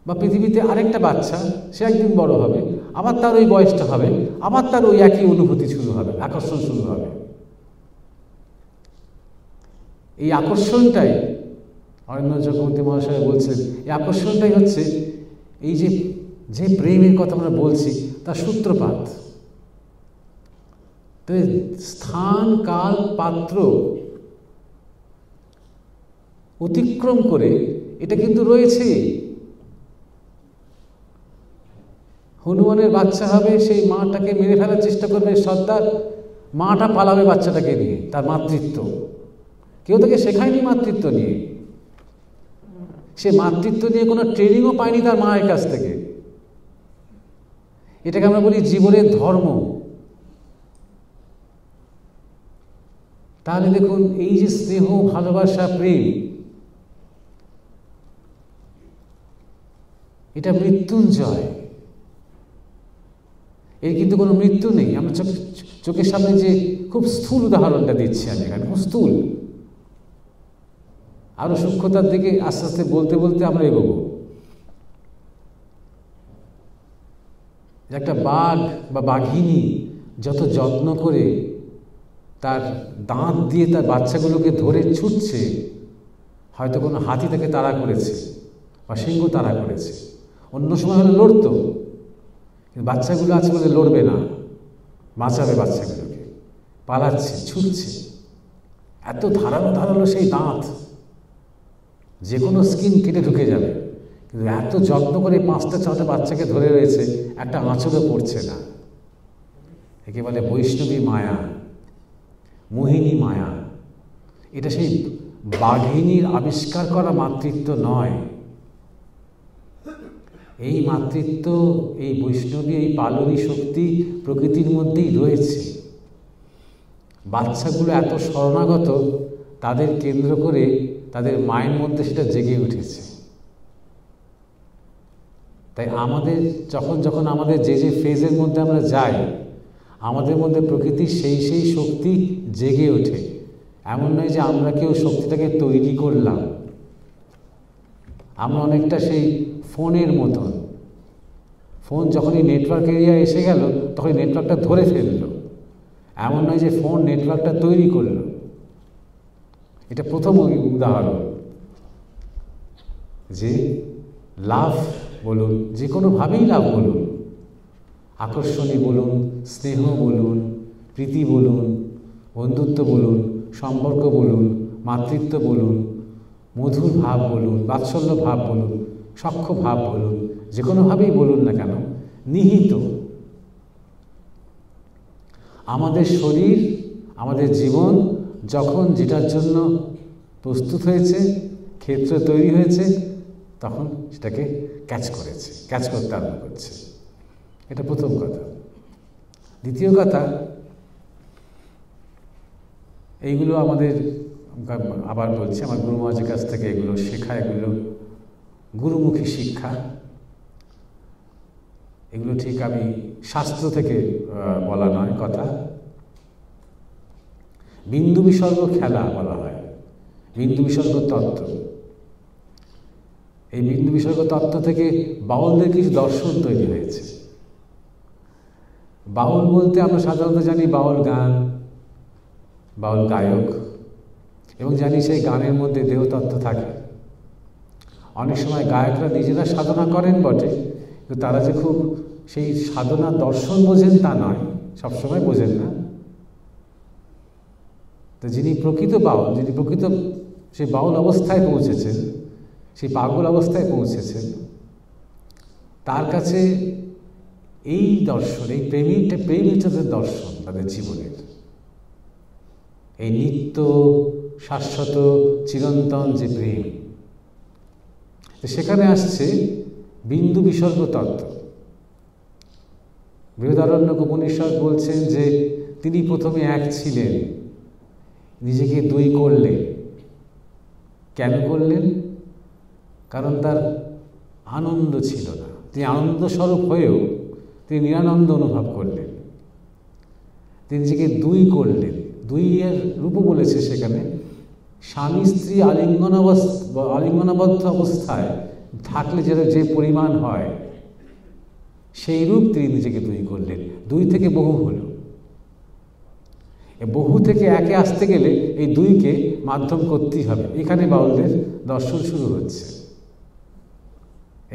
বা পৃথিবীতে আরেকটা বাচ্চা, সে একদিন বড় হবে, আবার তার ওই বয়সটা হবে, আবার তার ওই একই অনুভূতি শুরু হবে, আকর্ষণ শুরু হবে। এই আকর্ষণটাই অরিন্দম চক্রবর্তী মহাশয় বলছেন, এই আকর্ষণটাই হচ্ছে এই যে প্রেমের কথা আমরা বলছি তার সূত্রপাত। তো স্থান, কাল, পাত্র অতিক্রম করে এটা কিন্তু রয়েছে। হনুমানের বাচ্চা হবে, সেই মাটাকে মেরে ফেলার চেষ্টা করবে সর্দার, মাটা পালাবে বাচ্চাটাকে নিয়ে, তার মাতৃত্ব। কেউ তাকে শেখায়নি মাতৃত্ব নিয়ে, সে মাতৃত্ব নিয়ে কোনো ট্রেনিংও পায়নি তার মায়ের কাছ থেকে। এটাকে আমরা বলি জীবনের ধর্ম। তাহলে দেখুন, এই যে স্নেহ, ভালোবাসা, প্রেম, এটা মৃত্যুঞ্জয়। এর কিন্তু কোনো মৃত্যু নেই। আমরা চোখের সামনে যে খুব স্থূল উদাহরণটা দিচ্ছি আমি এখানে, খুব স্থূল, আরো সূক্ষ্মতার দিকে আস্তে আস্তে বলতে বলতে আমরা এগোবো। একটা বাঘ বা বাঘিনী যত যত্ন করে তার দাঁত দিয়ে তার বাচ্চাগুলোকে ধরে ছুটছে, হয়তো কোনো হাতি তাকে তাড়া করেছে বা সিংহ তাড়া করেছে, অন্য সময় হলে লড়তো, কিন্তু বাচ্চাগুলো আছে বলে লড়বে না, বাঁচাবে বাচ্চাগুলোকে, পালাচ্ছে, ছুটছে। এত ধারালো ধারালো সেই দাঁত, যে কোনো স্কিন কেটে ঢুকে যাবে, কিন্তু এত যত্ন করে 5টা 6টা বাচ্চাকে ধরে রয়েছে, একটা আঁচড়ও পড়ছে না। একে বলে বৈষ্ণবী মায়া, মোহিনী মায়া। এটা সেই বাঘিনীর আবিষ্কার করা মাতৃত্ব নয়। এই মাতৃত্ব, এই বৈষ্ণবী, এই পালনী শক্তি প্রকৃতির মধ্যেই রয়েছে। বাচ্চাগুলো এত শরণাগত, তাদের কেন্দ্র করে তাদের মায়ের মধ্যে সেটা জেগে উঠেছে। তাই আমাদের যখন আমাদের যে ফেজের মধ্যে আমরা যাই, আমাদের মধ্যে প্রকৃতির সেই শক্তি জেগে ওঠে। এমন নয় যে আমরা কেউ শক্তিটাকে তৈরি করলাম। আমরা অনেকটা সেই ফোনের মতন, ফোন যখনই নেটওয়ার্ক এরিয়া এসে গেল তখন নেটওয়ার্কটা ধরে ফেললো। এমন নয় যে ফোন নেটওয়ার্কটা তৈরি করলো। এটা প্রথম উদাহরণ যে লাভ বলুন, যে কোনোভাবেই লাভ বলুন, আকর্ষণী বলুন, স্নেহ বলুন, প্রীতি বলুন, বন্ধুত্ব বলুন, সম্পর্ক বলুন, মাতৃত্ব বলুন, মধুর ভাব বলুন, বাৎসল্য ভাব বলুন, সখ্য ভাব বলুন, যে কোনোভাবেই বলুন না কেন, নিহিত আমাদের শরীর, আমাদের জীবন যখন যেটার জন্য প্রস্তুত হয়েছে, ক্ষেত্র তৈরি হয়েছে, তখন সেটাকে ক্যাচ করতে আরম্ভ করছে। এটা প্রথম কথা। দ্বিতীয় কথা, এইগুলো আমাদের, আবার বলছি, আমার গুরু মহারাজের কাছ থেকে এগুলো শেখা, এগুলো গুরুমুখী শিক্ষা। এগুলো ঠিক আমি শাস্ত্র থেকে বলা নয় কথা। বিন্দু বিসর্গ খেলা বলা হয়, বিন্দু বিসর্গ তত্ত্ব। এই বিন্দু বিসর্গ তত্ত্ব থেকে বাউলদের কিছু দর্শন তৈরি হয়েছে। বাউল বলতে আমরা সাধারণত জানি বাউল গান, বাউল গায়ক, এবং জানি সেই গানের মধ্যে দেহতত্ত্ব থাকে। অনেক সময় গায়করা নিজেরা সাধনা করেন বটে, কিন্তু তারা যে খুব সেই সাধনা দর্শন বোঝেন তা নয়, সবসময় বোঝেন না। তো যিনি প্রকৃত বাউল, যিনি প্রকৃত সেই বাউল অবস্থায় পৌঁছেছেন, সেই পাগল অবস্থায় পৌঁছেছেন, তার কাছে এই দর্শন, এই প্রেমই তাদের দর্শন, তাদের জীবনের এই নিত্য শাশ্বত চিরন্তন যে প্রেম, সেখানে আসছে বিন্দু বিসর্গ তত্ত্ব। বৃহদারণ্যক উপনিষদ বলছেন যে তিনি প্রথমে এক ছিলেন, নিজেকে দুই করলেন। কেন করলেন? কারণ তার আনন্দ ছিল না। তিনি আনন্দ স্বরূপ হয়েও তিনি নিরানন্দ অনুভব করলেন। তিনি নিজেকে দুই করলেন। দুইয়ের রূপও বলেছে সেখানে, স্বামী স্ত্রী আলিঙ্গনাবদ্ধ অবস্থায় থাকলে যে পরিমাণ হয়, সেই রূপ তিনি নিজেকে দুই করলেন। দুই থেকে বহু হলো। বহু থেকে একে আসতে গেলে এই দুইকে মাধ্যম করতেই হবে। এখানে বাউলদের দর্শন শুরু হচ্ছে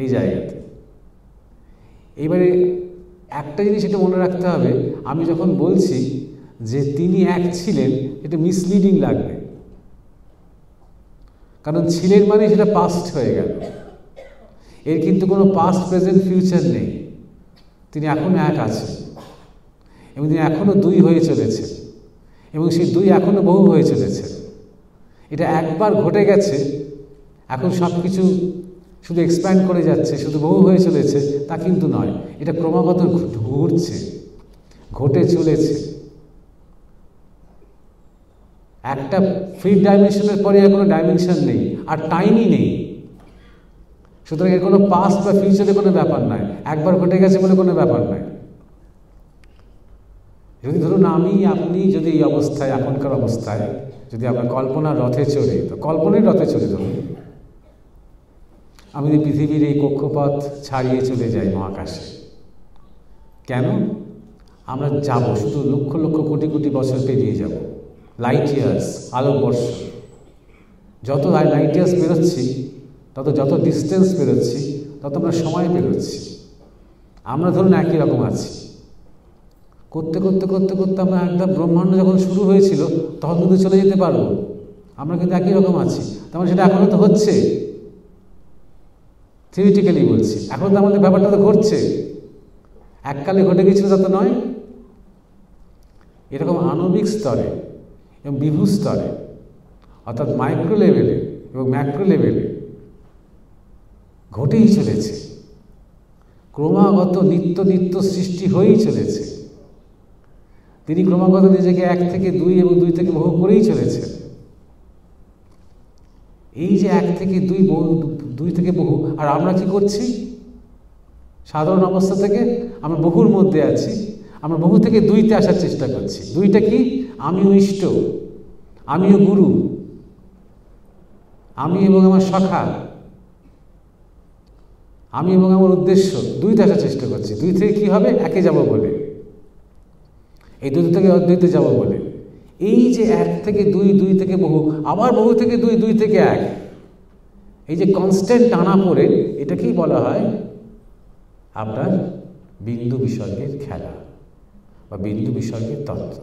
এই জায়গাতে। এইবারে একটা জিনিস এটা মনে রাখতে হবে, আমি যখন বলছি যে তিনি এক ছিলেন, এটা মিসলিডিং লাগবে। কারণ ছিলেন মানে সেটা পাস্ট হয়ে গেল, এর কিন্তু কোনো পাস্ট প্রেজেন্ট ফিউচার নেই। তিনি এখনো এক আছেন এবং তিনি এখনো দুই হয়ে চলেছে এবং সেই দুই এখনো বহু হয়ে চলেছে। এটা একবার ঘটে গেছে, এখন সব কিছু শুধু এক্সপ্যান্ড করে যাচ্ছে, শুধু বহু হয়ে চলেছে তা কিন্তু নয়। এটা ক্রমাগত ঘুরছে, ঘটে চলেছে। একটা ফ্রি ডাইমেনশনের পরে আর কোনো ডাইমেনশন নেই, আর টাইমই নেই। সুতরাং এর কোনো পাস্ট বা ফিউচারে কোনো ব্যাপার নয়, একবার ঘটে গেছে বলে কোনো ব্যাপার নয়। যদি ধরুন আমি আপনি যদি এই অবস্থায়, এখনকার অবস্থায় যদি আমরা কল্পনার রথে চড়ি, তো কল্পনার রথে চলে ধরুন আমি যদি পৃথিবীর এই কক্ষপথ ছাড়িয়ে চলে যাই মহাকাশে, কেন? আমরা যাব, শুধু লক্ষ লক্ষ কোটি কোটি বছর পেরিয়ে যাব, লাইট ইয়ার্স, আলোকবর্ষ। যত লাইট ইয়ার্স বেরোচ্ছি, যত ডিস্টেন্স বেরোচ্ছি, তত আমরা সময় বেরোচ্ছি। আমরা ধরুন একই রকম আছি, করতে করতে করতে করতে আমরা একদম ব্রহ্মাণ্ড যখন শুরু হয়েছিল তখন কিন্তু চলে যেতে পারবো। আমরা কিন্তু একই রকম আছি, তার মানে সেটা এখনো তো হচ্ছে। থিওরিটিক্যালি বলছি, এখন তো আমাদের ব্যাপারটা তো ঘটছে, এককালে ঘটে গেছিল তা তো নয়। এরকম আণবিক স্তরে এবং বিভু স্তরে, অর্থাৎ মাইক্রো লেভেলে এবং ম্যাক্রো লেভেলে ঘটেই চলেছে, ক্রমাগত নিত্য নিত্য সৃষ্টি হয়েই চলেছে। তিনি ক্রমাগত নিজেকে এক থেকে দুই এবং দুই থেকে বহু করেই চলেছে। এই যে এক থেকে দুই, দুই থেকে বহু, আর আমরা কি করছি? সাধারণ অবস্থা থেকে আমরা বহুর মধ্যে আছি, আমরা বহু থেকে দুইতে আসার চেষ্টা করছি। দুইটা কি? আমিও ইষ্ট, আমিও গুরু, আমি এবং আমার সখা, আমি এবং আমার উদ্দেশ্য, দুইতে আসার চেষ্টা করছি। দুই থেকে কি হবে? একে যাব বলে, এই দুই থেকে অদ্বৈতে যাব বলে। এই যে এক থেকে দুই, দুই থেকে বহু, আবার বহু থেকে দুই, দুই থেকে এক, এই যে কনস্ট্যান্ট টানা পড়ে, এটাকেই বলা হয় আপনার বিন্দু বিসর্গের খেলা বা বিন্দু বিসর্গের তত্ত্ব।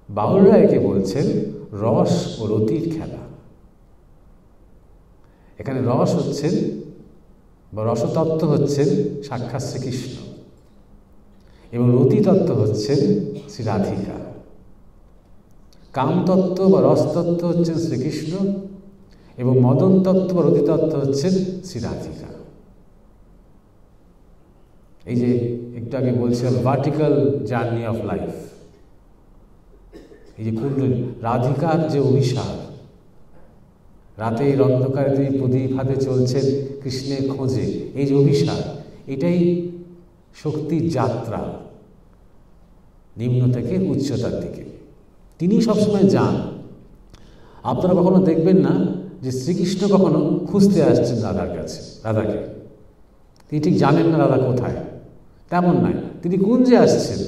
বাউলরা একে বলছেন রস ও রতির খেলা। এখানে রস হচ্ছেন বা রসতত্ত্ব হচ্ছেন সাক্ষাৎ শ্রীকৃষ্ণ এবং রতিতত্ত্ব হচ্ছেন শ্রী রাধিকা। কামতত্ত্ব বা রসতত্ত্ব হচ্ছেন শ্রীকৃষ্ণ এবং মদন তত্ত্ব বা রতিতত্ত্ব হচ্ছেন শ্রী রাধিকা। এই যে একটু আগে বলছিলাম ভার্টিক্যাল জার্নি অফ লাইফ, এই যে কুণ্ডলী, রাধিকার যে অভিসার, রাতের অন্ধকারে তিনি প্রদীপ হাতে চলছেন কৃষ্ণের খোঁজে, এই যে অভিসার, এটাই শক্তির যাত্রা নিম্ন থেকে উচ্চতার দিকে। তিনি সবসময় যান। আপনারা কখনো দেখবেন না যে শ্রীকৃষ্ণ কখনো খুঁজতে আসছেন রাধার কাছে, রাধাকে। তিনি ঠিক জানেন না রাধা কোথায়, তেমন নয়। তিনি কুঞ্জে আসছেন,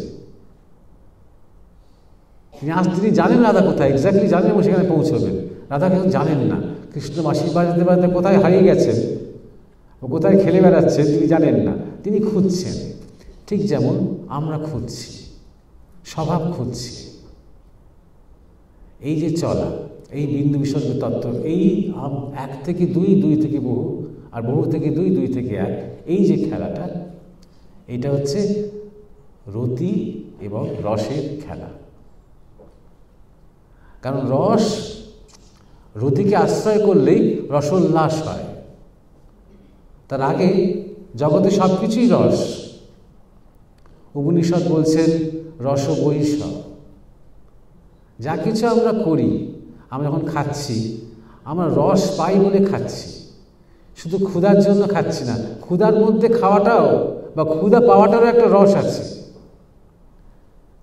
তিনি জানেন রাধা কোথায়, এক্স্যাক্টলি জানেন এবং সেখানে পৌঁছবেন। রাধা কিন্তু জানেন না, কৃষ্ণ বাঁশি বাজাতে বাজাতে কোথায় হারিয়ে গেছেন ও কোথায় খেলে বেড়াচ্ছেন তিনি জানেন না, তিনি খুঁজছেন। ঠিক যেমন আমরা খুঁজছি, স্বভাব খুঁজছি। এই যে চলা, এই বিন্দু বিসর্গ তত্ত্ব, এই এক থেকে দুই, দুই থেকে বহু, আর বহু থেকে দুই, দুই থেকে এক, এই যে খেলাটা, এইটা হচ্ছে রতি এবং রসের খেলা। কারণ রস, রতিকে আশ্রয় করলেই রসোল্লাস হয়। তার আগে জগতে সব কিছুই রস। উপনিষদ বলছেন রস বৈষ। যা কিছু আমরা করি, আমরা যখন খাচ্ছি, আমরা রস পাই বলে খাচ্ছি, শুধু ক্ষুধার জন্য খাচ্ছি না। ক্ষুধার মধ্যে খাওয়াটাও বা ক্ষুধা পাওয়াটারও একটা রস আছে।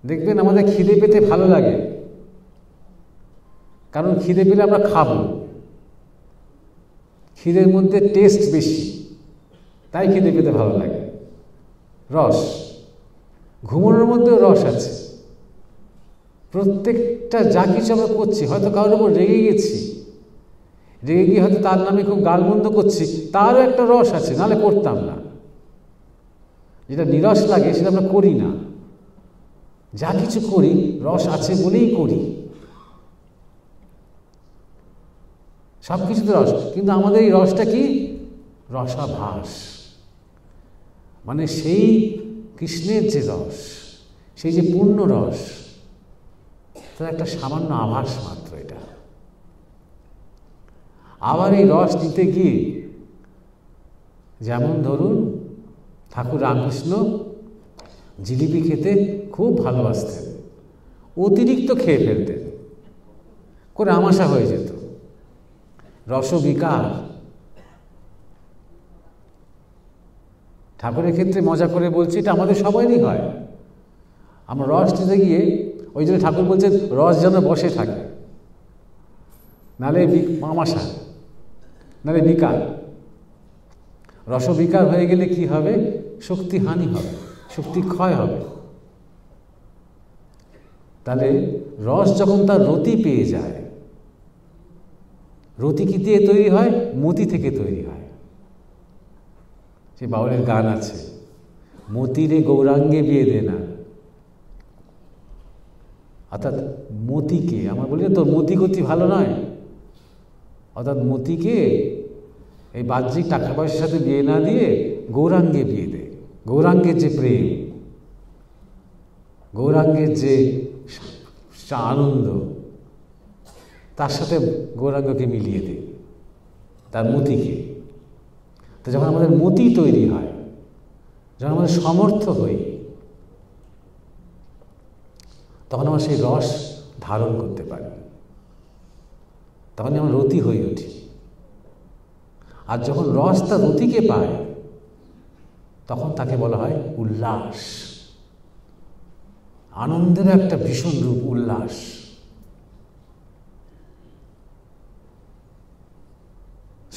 দেখবেন আমাদের খিদে পেতে ভালো লাগে, কারণ খিদে পেলে আমরা খাবো, খিদের মধ্যে টেস্ট বেশি, তাই খিদে পেতে ভালো লাগে। রস, ঘুমানোর মধ্যেও রস আছে। প্রত্যেকটা যা কিছু আমরা করছি, হয়তো কারোর উপর রেগে গেছি, রেগে গিয়ে হয়তো তার নামে খুব গালমন্দ করছি, তারও একটা রস আছে, নাহলে করতাম না। যেটা নিরস লাগে সেটা আমরা করি না। যা কিছু করি রস আছে বলেই করি। সব কিছুতে রস, কিন্তু আমাদের এই রসটা কি? রসাভাস। মানে সেই কৃষ্ণের যে রস, সেই যে পূর্ণ রস, তার একটা সামান্য আভাস মাত্র এটা। আবার এই রস দিতে গিয়ে, যেমন ধরুন ঠাকুর রামকৃষ্ণ জিলিপি খেতে খুব ভালোবাসতেন, অতিরিক্ত খেয়ে ফেলতেন, করে আমাশা হয়ে যেত, রসবিকার। ঠাকুরের ক্ষেত্রে মজা করে বলছি, এটা আমাদের সবারই হয়। আমরা রস দিতে গিয়ে, ওই জন্য ঠাকুর বলছে রস যেন বসে থাকে, নালে আমাশা, নালে বিকার। রসবিকার হয়ে গেলে কি হবে? শক্তি হানি হবে, শক্তি ক্ষয় হবে। তাহলে রস যখন তার রতি পেয়ে যায়, রতি কি দিয়ে তৈরি হয়? মতি থেকে তৈরি হয়। সে বাউলের গান আছে, মতিরে গৌরাঙ্গে বিয়ে দে না। অর্থাৎ মতিকে, আমরা বলি তোর মতি গতি ভালো নয়, অর্থাৎ মতিকে এই বাহ্যিক টাকা পয়সার সাথে বিয়ে না দিয়ে গৌরাঙ্গে বিয়ে দে। গৌরাঙ্গের যে প্রেম, গৌরাঙ্গের যে আনন্দ, তার সাথে গৌরাঙ্গকে মিলিয়ে দে, তার মতিকে। তো যখন আমাদের মতি তৈরি হয়, যখন আমাদের সমর্থ হই, তখন আমরা সেই রস ধারণ করতে পারি, তখন আমরা রতি হয়ে উঠি। আর যখন রস তার রতিকে পায়, তখন তাকে বলা হয় উল্লাস। আনন্দের একটা ভীষণ রূপ উল্লাস।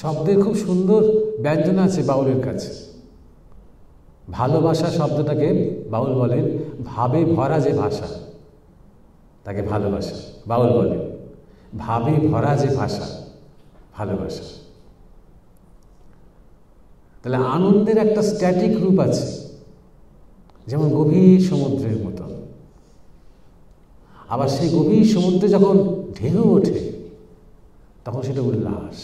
শব্দের খুব সুন্দর ব্যঞ্জন আছে বাউলের কাছে। ভালোবাসা শব্দটাকে বাউল বলেন ভাবে ভরা যে ভাষা, তাকে ভালোবাসা বাউল বলেন। ভাবে ভরা যে ভাষা, ভালোবাসা। তাহলে আনন্দের একটা স্ট্যাটিক রূপ আছে, যেমন গভীর সমুদ্রের মতো। আবার সেই গভীর সমুদ্রে যখন ঢেউ ওঠে, তখন সেটা উল্লাস।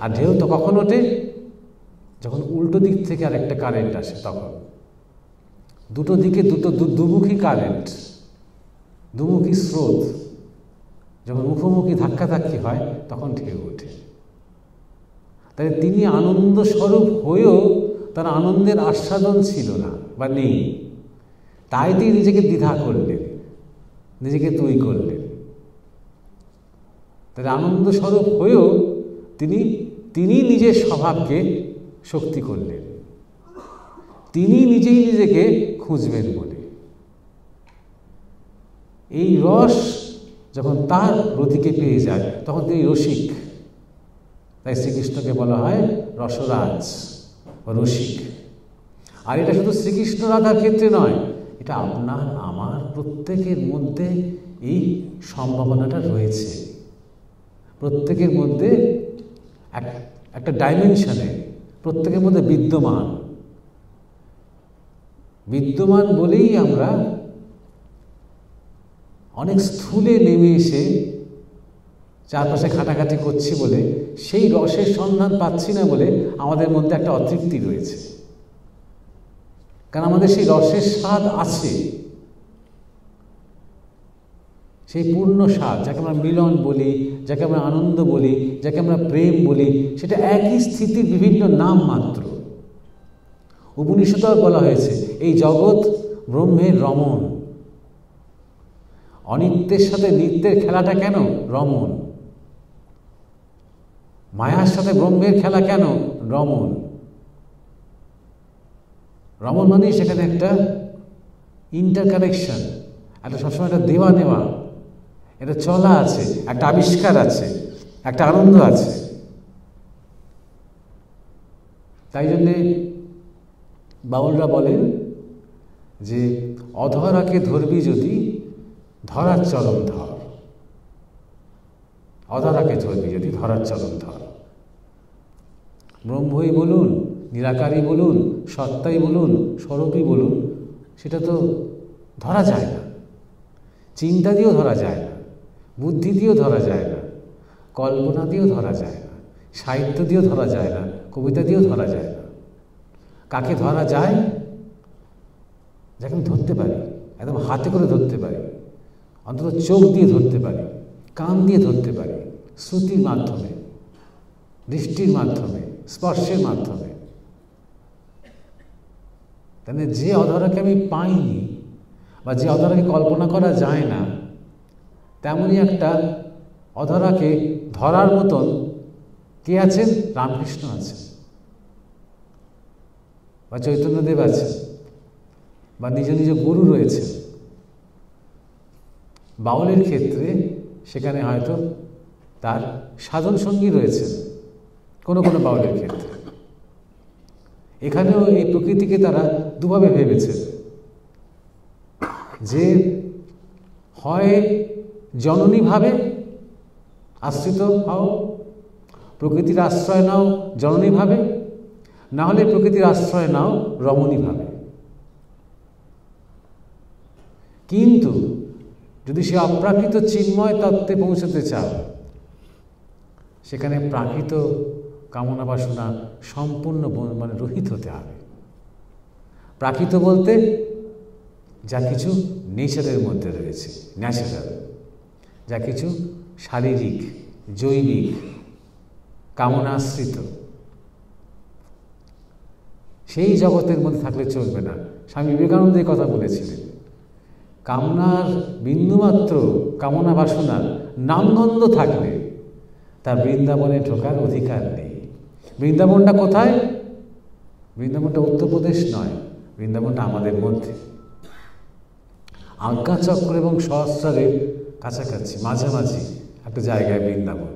আর ঢেউ তো কখন ওঠে? যখন উল্টো দিক থেকে আরেকটা কারেন্ট আসে, তখন দুটো দিকে দুমুখী কারেন্ট, দুমুখী স্রোত যখন মুখোমুখি ধাক্কাধাক্কি হয়, তখন ঢেউ ওঠে। তাই তিনি আনন্দ স্বরূপ হয়েও তার আনন্দের আস্বাদন ছিল না বা নেই, তাই তিনি নিজেকে দ্বিধা করলেন, নিজেকে তুই করলেন। তাহলে আনন্দ স্বরূপ হয়েও তিনি নিজের স্বভাবকে শক্তি করলেন, তিনি নিজেই নিজেকে খুঁজবেন বলে। এই রস যখন তার রতিকে পেয়ে যায়, তখন তিনি রসিক। তাই শ্রীকৃষ্ণকে বলা হয় রসরাজ বা রসিক। আর এটা শুধু শ্রীকৃষ্ণ রাধার ক্ষেত্রে নয়, এটা আপনার আমার প্রত্যেকের মধ্যে এই সম্ভাবনাটা রয়েছে। প্রত্যেকের মধ্যে একটা ডাইমেনশনে প্রত্যেকের মধ্যে বিদ্যমান বলেই আমরা অনেক স্থূলে নেমে এসে চারপাশে ঘাটাঘাটি করছি বলে, সেই রসের সন্ধান পাচ্ছি না বলে আমাদের মধ্যে একটা অতৃপ্তি রয়েছে। কারণ আমাদের সেই রসের স্বাদ আছে, সেই পূর্ণ স্বাদ, যাকে আমরা মিলন বলি, যাকে আমরা আনন্দ বলি, যাকে আমরা প্রেম বলি, সেটা একই স্থিতির বিভিন্ন নাম মাত্র। উপনিষদেও বলা হয়েছে এই জগৎ ব্রহ্মের রমণ। অনিত্যের সাথে নিত্যের খেলাটা কেন? রমণ। মায়ার সাথে ব্রহ্মের খেলা কেন? রমণ। রমণ মানেই সেখানে একটা ইন্টারকানেকশন, একটা সবসময় একটা দেওয়া নেওয়া, একটা চলা আছে, একটা আবিষ্কার আছে, একটা আনন্দ আছে। তাই জন্যে বাউলরা বলেন যে অধরাকে ধরবি যদি ধরার চরণ ধর। অধরাকে ধরবি যদি ধরার চরণ ধর। ব্রহ্মই বলুন, নিরাকারই বলুন, সত্তাই বলুন, স্বরূপই বলুন, সেটা তো ধরা যায় না। চিন্তা দিয়েও ধরা যায় না, বুদ্ধি দিয়েও ধরা যায় না, কল্পনা দিয়েও ধরা যায় না, সাহিত্য দিয়েও ধরা যায় না, কবিতা দিয়েও ধরা যায় না। কাকে ধরা যায়? যাকে আমি ধরতে পারি, একদম হাতে করে ধরতে পারি, অন্তত চোখ দিয়ে ধরতে পারি, কান দিয়ে ধরতে পারি, শ্রুতির মাধ্যমে, দৃষ্টির মাধ্যমে, স্পর্শের মাধ্যমে। তাহলে যে অধরাকে আমি পাইনি বা যে অধরাকে কল্পনা করা যায় না, তেমনই একটা অধরাকে ধরার মতন কে আছেন? রামকৃষ্ণ আছেন, বা চৈতন্যদেব আছেন, বা নিজ নিজ গুরু রয়েছে। বাউলের ক্ষেত্রে সেখানে হয়তো তার সাধন সঙ্গী রয়েছে কোনো কোনো বাউলের ক্ষেত্রে। এখানেও এই প্রকৃতিকে তারা দুভাবে ভেবেছে, যে হয় জননীভাবে আশ্রিত হও, প্রকৃতির আশ্রয় নাও জননীভাবে, না হলে প্রকৃতির আশ্রয় নাও রমণীভাবে। কিন্তু যদি সে অপ্রাকৃত চিন্ময় তত্ত্বে পৌঁছতে চাও, সেখানে প্রাকৃত কামনা বাসনা সম্পূর্ণ মানে রহিত হতে হবে। প্রাকৃত বলতে যা কিছু নেচারের মধ্যে রয়েছে, ন্যাচারাল, যা কিছু শারীরিক, জৈবিক, কামনাশ্রিত, সেই জগতের মধ্যে থাকলে চলবে না। স্বামী বিবেকানন্দ এই কথা বলেছিলেন, কামনার বিন্দুমাত্র কামনা বাসনার নামগন্ধ থাকলে তার বৃন্দাবনে ঢোকার অধিকার নেই। বৃন্দাবনটা কোথায়? বৃন্দাবনটা উত্তরপ্রদেশ নয়, বৃন্দাবনটা আমাদের মধ্যে, আজ্ঞাচক্র এবং সহস্রারের কাছাকাছি, মাঝামাঝি একটা জায়গায় বৃন্দাবন।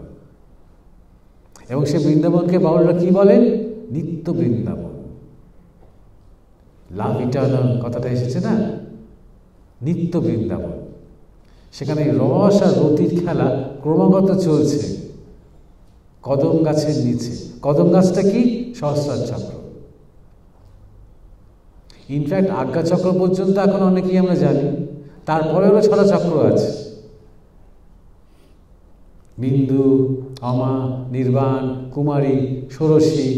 এবং সে বৃন্দাবনকে বাউলরা কি বলেন? নিত্য বৃন্দাবন। লাভ ইটার্নাল কথাটা এসেছে না, নিত্য বৃন্দাবন। সেখানে রস আর রতির খেলা ক্রমাগত চলছে কদম গাছের নিচে। কদম গাছটা কি? সহস্রার চক্র। ইনফ্যাক্ট আজ্ঞাচক্র পর্যন্ত এখন অনেকেই আমরা জানি, তারপরেও ছড়া চক্র আছে, বিন্দু, অমা, নির্বাণ, কুমারী, ষোড়শী,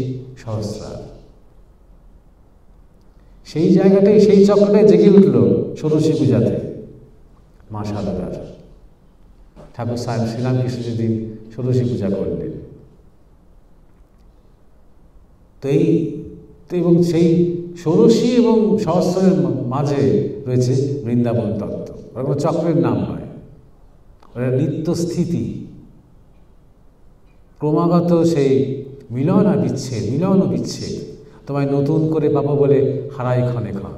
সহস্রার। সেই জায়গাটাই, সেই চক্রটাই জেগে উঠল ষোড়শী পূজাতে মা সারদার। ঠাকুর শ্রীরামকৃষ্ণ যেদিন ষোড়শী পূজা করলেন, তো এবং সেই ষোড়শী এবং সহস্রের মাঝে রয়েছে বৃন্দাবন তত্ত্ব। ওরা কোনো চক্রের নাম নয়, ওরা নিত্য স্থিতি, ক্রমাগত সেই মিলন আর বিচ্ছেদ, মিলন ও বিচ্ছেদ। তোমায় নতুন করে পাবো বলে হারাই ক্ষণে ক্ষণ,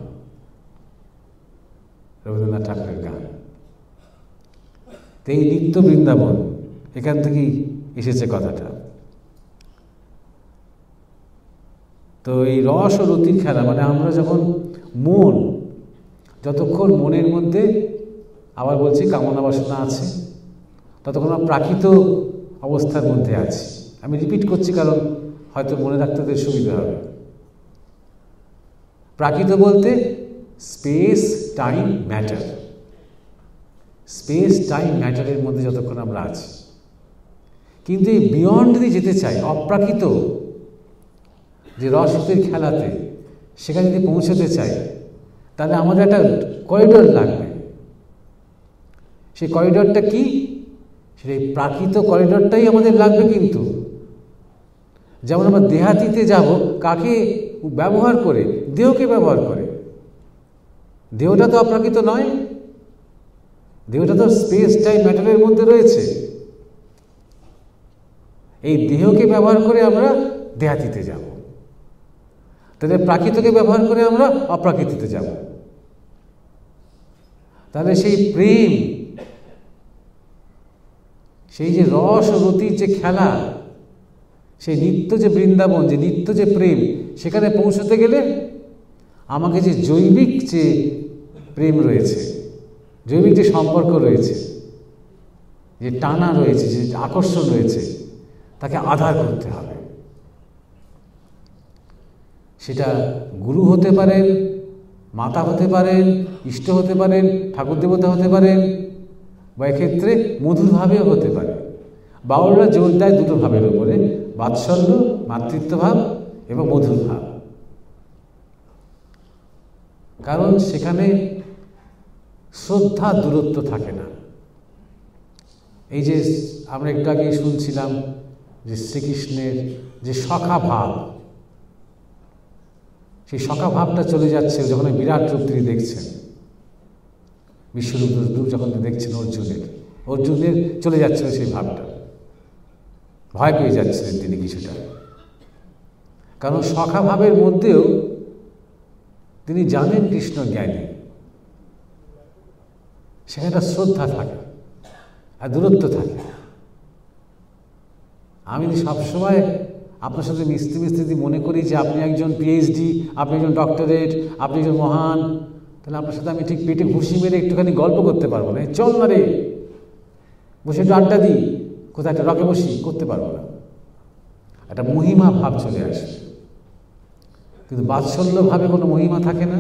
রবীন্দ্রনাথ ঠাকুরের গান। তো এই নিত্য বৃন্দাবন, এখান থেকেই এসেছে কথাটা। তো এই রস ও রতির খেলা, মানে আমরা যখন যতক্ষণ মনের মধ্যে, আবার বলছি, কামনা বাসনা আছে, ততক্ষণ আমরা প্রাকৃত অবস্থার মধ্যে আছি। আমি রিপিট করছি কারণ হয়তো মনে রাখতে ওদের সুবিধা হবে। প্রাকৃত বলতে space, time, matter. Space, time, ম্যাটারের মধ্যে যতক্ষণ আমরা আছি। কিন্তু এই বিয়ন্ড যদি যেতে চাই, অপ্রাকৃত যে রসের খেলাতে, সেখানে যদি পৌঁছতে চাই, তাহলে আমাদের একটা করিডোর লাগবে। সেই করিডোরটা কি? সেই প্রাকৃত করিডোরটাই আমাদের লাগবে। কিন্তু যেমন আমরা দেহাতীতে যাব, কাকে ব্যবহার করে? দেহকে ব্যবহার করে। দেহটা তো অপ্রাকৃত নয়, দেহটা তো স্পেস, টাইম, ম্যাটারের মধ্যে রয়েছে। এই দেহকে ব্যবহার করে আমরা দেহাতীতে যাব, তাহলে প্রাকৃতকে ব্যবহার করে আমরা অপ্রাকৃতিতে যাব। তাহলে সেই প্রেম, সেই যে রস ও রতির যে খেলা, সেই নিত্য যে বৃন্দাবন, যে নিত্য যে প্রেম, সেখানে পৌঁছতে গেলে আমাকে যে জৈবিক যে প্রেম রয়েছে, জৈবিক যে সম্পর্ক রয়েছে, যে টানা রয়েছে, যে আকর্ষণ রয়েছে, তাকে আধার করতে হবে। সেটা গুরু হতে পারেন, মাতা হতে পারেন, ইষ্ট হতে পারেন, ঠাকুর দেবতা হতে পারেন, বা এক্ষেত্রে মধুরভাবেও হতে পারে। বাউলরা জোর দেয় দুটো ভাবের উপরে, বাৎসল্য, মাতৃত্বভাব এবং মধুর ভাব। কারণ সেখানে শ্রদ্ধা দূরত্ব থাকে না। এই যে আমরা একটু আগে শুনছিলাম যে শ্রীকৃষ্ণের যে সখা ভাব, সেই সখা ভাবটা চলে যাচ্ছে যখন বিরাট রূপ তিনি দেখছেন, বিশ্বরূপ রূপ যখন দেখছেন অর্জুনের চলে যাচ্ছিল সেই ভাবটা, ভয় পেয়ে যাচ্ছিলেন তিনি কিছুটা। কারণ সখা ভাবের মধ্যেও তিনি জানেন কৃষ্ণ জ্ঞানী, সেখানে একটা শ্রদ্ধা থাকে আর দূরত্ব থাকে। আমি সবসময় আপনার সাথে মিস্ত্রি মনে করি যে আপনি একজন পিএইচডি, আপনি একজন ডক্টরেট, আপনি একজন মহান, তাহলে আপনার সাথে আমি ঠিক পেটে ঘুষি মেরে একটুখানি গল্প করতে পারবো না, চল না রে বসে একটু আড্ডা দিই, কোথায় একটা রকে বসি, করতে পারবো না। একটা মহিমা ভাব চলে আসে, কিন্তু বাৎসল্য ভাবে কোনো মহিমা থাকে না।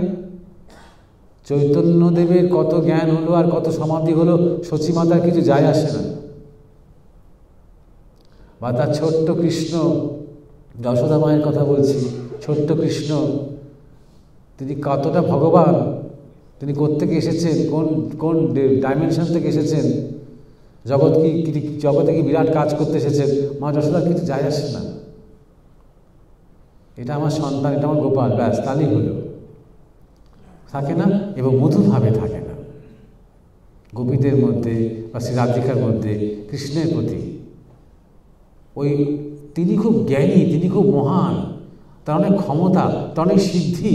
চৈতন্যদেবের কত জ্ঞান হলো আর কত সমাধি হলো, সচিমাতার কিছু যায় আসে না। বা তার ছোট্ট কৃষ্ণ, যশোদা মায়ের কথা বলছি, ছোট্ট কৃষ্ণ তিনি কতটা ভগবান, তিনি কোত্থেকে এসেছেন, কোন ডাইমেনশন থেকে এসেছেন, জগতে কি বিরাট কাজ করতে এসেছেন, মা যশোদার কিছু যায় আসে না। এটা আমার সন্তান, এটা আমার গোপাল, ব্যাস তাহলেই হলো, থাকে না। এবং মধুরভাবে থাকে না গোপীদের মধ্যে বা শ্রী রাধিকার মধ্যে কৃষ্ণের প্রতি। ওই তিনি খুব জ্ঞানী, তিনি খুব মহান, তার অনেক ক্ষমতা, তার অনেক সিদ্ধি,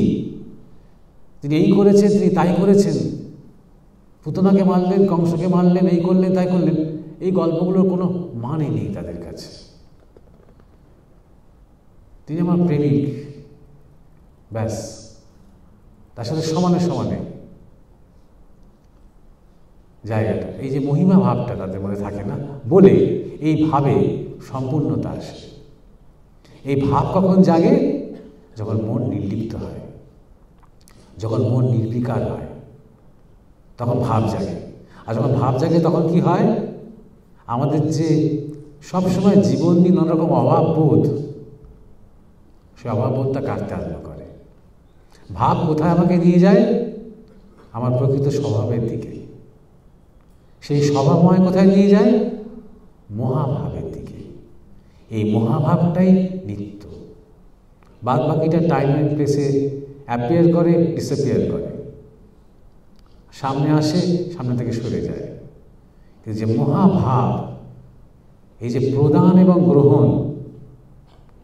তিনি এই করেছেন, তিনি তাই করেছেন, পুতনাকে মারলেন, কংসকে মারলেন, এই করলেন তাই করলেন, এই গল্পগুলোর কোনো মানে নেই তাদের কাছে। তিনি আমার প্রেমিক, ব্যাস, তার সাথে সমানে সমানে জায়গাটা, এই যে মহিমা ভাবটা তাদের মধ্যে থাকে না বলে এই ভাবে সম্পূর্ণতা আসে। এই ভাব কখন জাগে? যখন মন নির্লিপ্ত হয়, যখন মন নির্বিকার হয়, তখন ভাব জাগে। আর যখন ভাব জাগে তখন কি হয়? আমাদের যে সবসময় জীবন নিয়ে নানা রকম অভাববোধ, সে অভাববোধটা কাটতে আরম্ভ করে। ভাব কোথায় আমাকে নিয়ে যায়? আমার প্রকৃত স্বভাবের দিকে। সেই স্বভাবময় কোথায় নিয়ে যায়? মহাভাবের দিকে। এই মহাভাবটাই নিত্য, বাদ বাকিটা টাইম অ্যান্ড প্লেসে অ্যাপিয়ার করে, ডিসঅ্যাপিয়ার করে, সামনে আসে, সামনে থেকে সরে যায়। কিন্তু যে মহাভাব, এই যে প্রদান এবং গ্রহণ,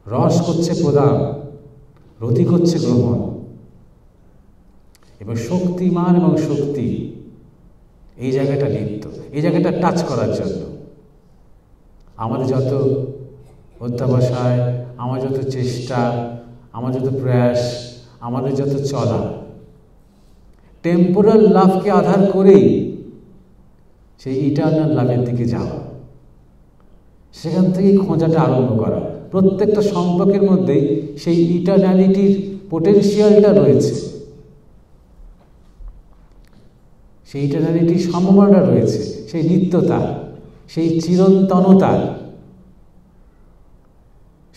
রস করছে প্রদান, রতিক হচ্ছে গ্রহণ, এবং শক্তিমান এবং শক্তি, এই জায়গাটা নিত্য। এই জায়গাটা টাচ করার জন্য আমাদের যত অধ্যাবসায়, আমার যত চেষ্টা, আমার যত প্রয়াস, আমাদের যত চলা, টেম্পোরাল লাভকে আধার করেই সেই ইটারনাল লাভের দিকে যাওয়া, সেখান থেকেই খোঁজাটা আরম্ভ করা। প্রত্যেকটা সম্পর্কের মধ্যেই সেই ইটারনালিটির পোটেনশিয়ালটা রয়েছে, সেই ইটারনালিটির সম্ভাবনাটা রয়েছে, সেই নিত্যতা, সেই চিরন্তনতা,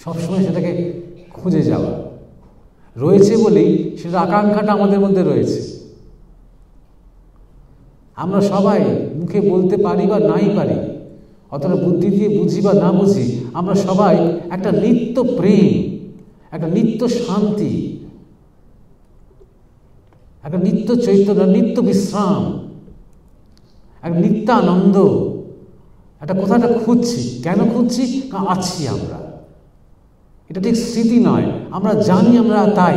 সবসময় সেটাকে খুঁজে যাওয়া রয়েছে বলেই সেটা আকাঙ্ক্ষাটা আমাদের মধ্যে রয়েছে। আমরা সবাই মুখে বলতে পারি বা নাই পারি, অতটা বুদ্ধি দিয়ে বুঝি বা না বুঝি, আমরা সবাই একটা নিত্য প্রেম, একটা নিত্য শান্তি, একটা নিত্য চৈতন্য, নিত্য বিশ্রাম, একটা নিত্য আনন্দ, একটা কোথাটা খুঁজছি। কেন খুঁজছি? আছি আমরা। এটা ঠিক স্মৃতি নয়, আমরা জানি আমরা তাই,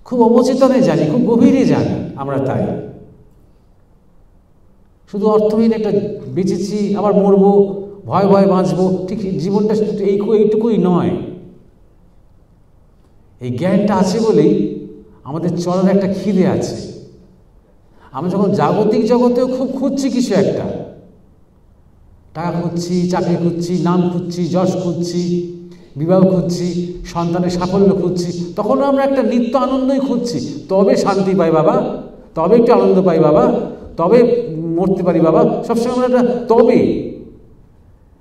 খুব অবচেতনে জানি, খুব গভীরে জানি আমরা তাই। শুধু অর্থহীন একটা বেঁচেছি, আবার মরবো, ভয় ভয় বাঁচবো, ঠিক জীবনটা এইটুকুই নয়। এই জ্ঞানটা আছে বলেই আমাদের চলার একটা খিদে আছে। আমরা যখন জাগতিক জগতেও খুব খুঁজছি কিছু একটা, টাকা খুঁজছি, চাকরি খুঁজছি, নাম খুঁজছি, যশ খুঁজছি, বিবাহ খুঁজছি, সন্তানের সাফল্য খুঁজছি, তখনও আমরা একটা নিত্য আনন্দই খুঁজছি। তবে শান্তি পাই বাবা, তবে একটু আনন্দ পাই বাবা, তবে মরতে পারি বাবা, সবসময় আমরা একটা তবে,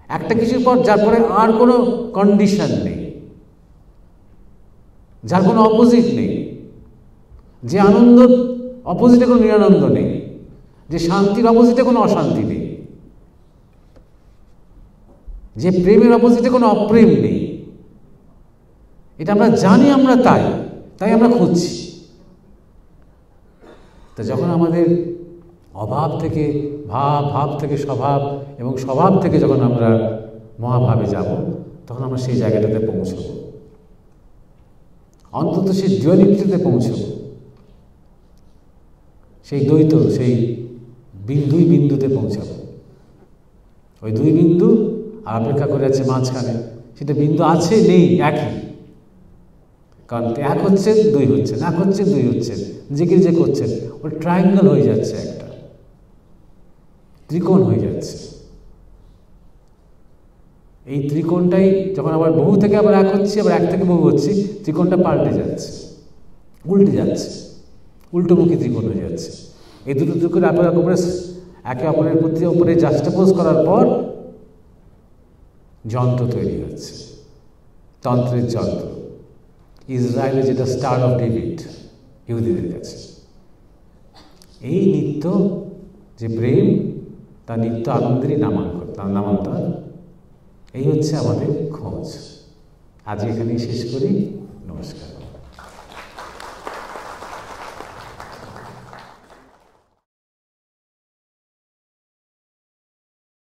একটা কিছুর পর যার পরে আর কোনো কন্ডিশন নেই, যার কোনো অপোজিট নেই, যে আনন্দ অপোজিটে কোনো নিরানন্দ নেই, যে শান্তির অপোজিটে কোনো অশান্তি নেই, যে প্রেমের অপোজিটে কোনো অপ্রেম নেই, এটা আমরা জানি, আমরা তাই আমরা খুঁজছি। তা যখন আমাদের অভাব থেকে ভাব, ভাব থেকে স্বভাব এবং স্বভাব থেকে যখন আমরা মহাভাবে যাব, তখন আমরা সেই জায়গাটাতে পৌঁছব, অন্তত সেই ডুয়ালিটিতে পৌঁছব, সেই দ্বৈত, সেই দুই বিন্দুতে পৌঁছাব। ওই দুই বিন্দু অপেক্ষা করে আছে মাঝখানে, সেটা বিন্দু আছে নেই একই, কারণ এক হচ্ছে দুই হচ্ছে, এক হচ্ছে দুই হচ্ছে, যে করছেন ওই ট্রায়াঙ্গেল হয়ে যাচ্ছে, একটা ত্রিকোণ হয়ে যাচ্ছে। এই ত্রিকোণটাই যখন আবার বহু থেকে আবার এক হচ্ছে, আবার এক থেকে বহু হচ্ছে, ত্রিকোণটা পাল্টে যাচ্ছে, উল্টে যাচ্ছে, উল্টোমুখী ত্রিকোণ হয়ে যাচ্ছে। এই দুটো ত্রিকোণ একে অপরের উপরে জাস্টাপোজ করার পর যন্ত্র তৈরি হচ্ছে, তন্ত্রের যন্ত্র। ইসরায়েলে যেটা স্টার অফ ডেভিড ইহুদিদের কাছে, এই নিত্য যে প্রেম, তার নিত্য আনন্দেরই নামান্তর। এই হচ্ছে আমাদের খোঁজ। আজ এখানেই শেষ করি। নমস্কার।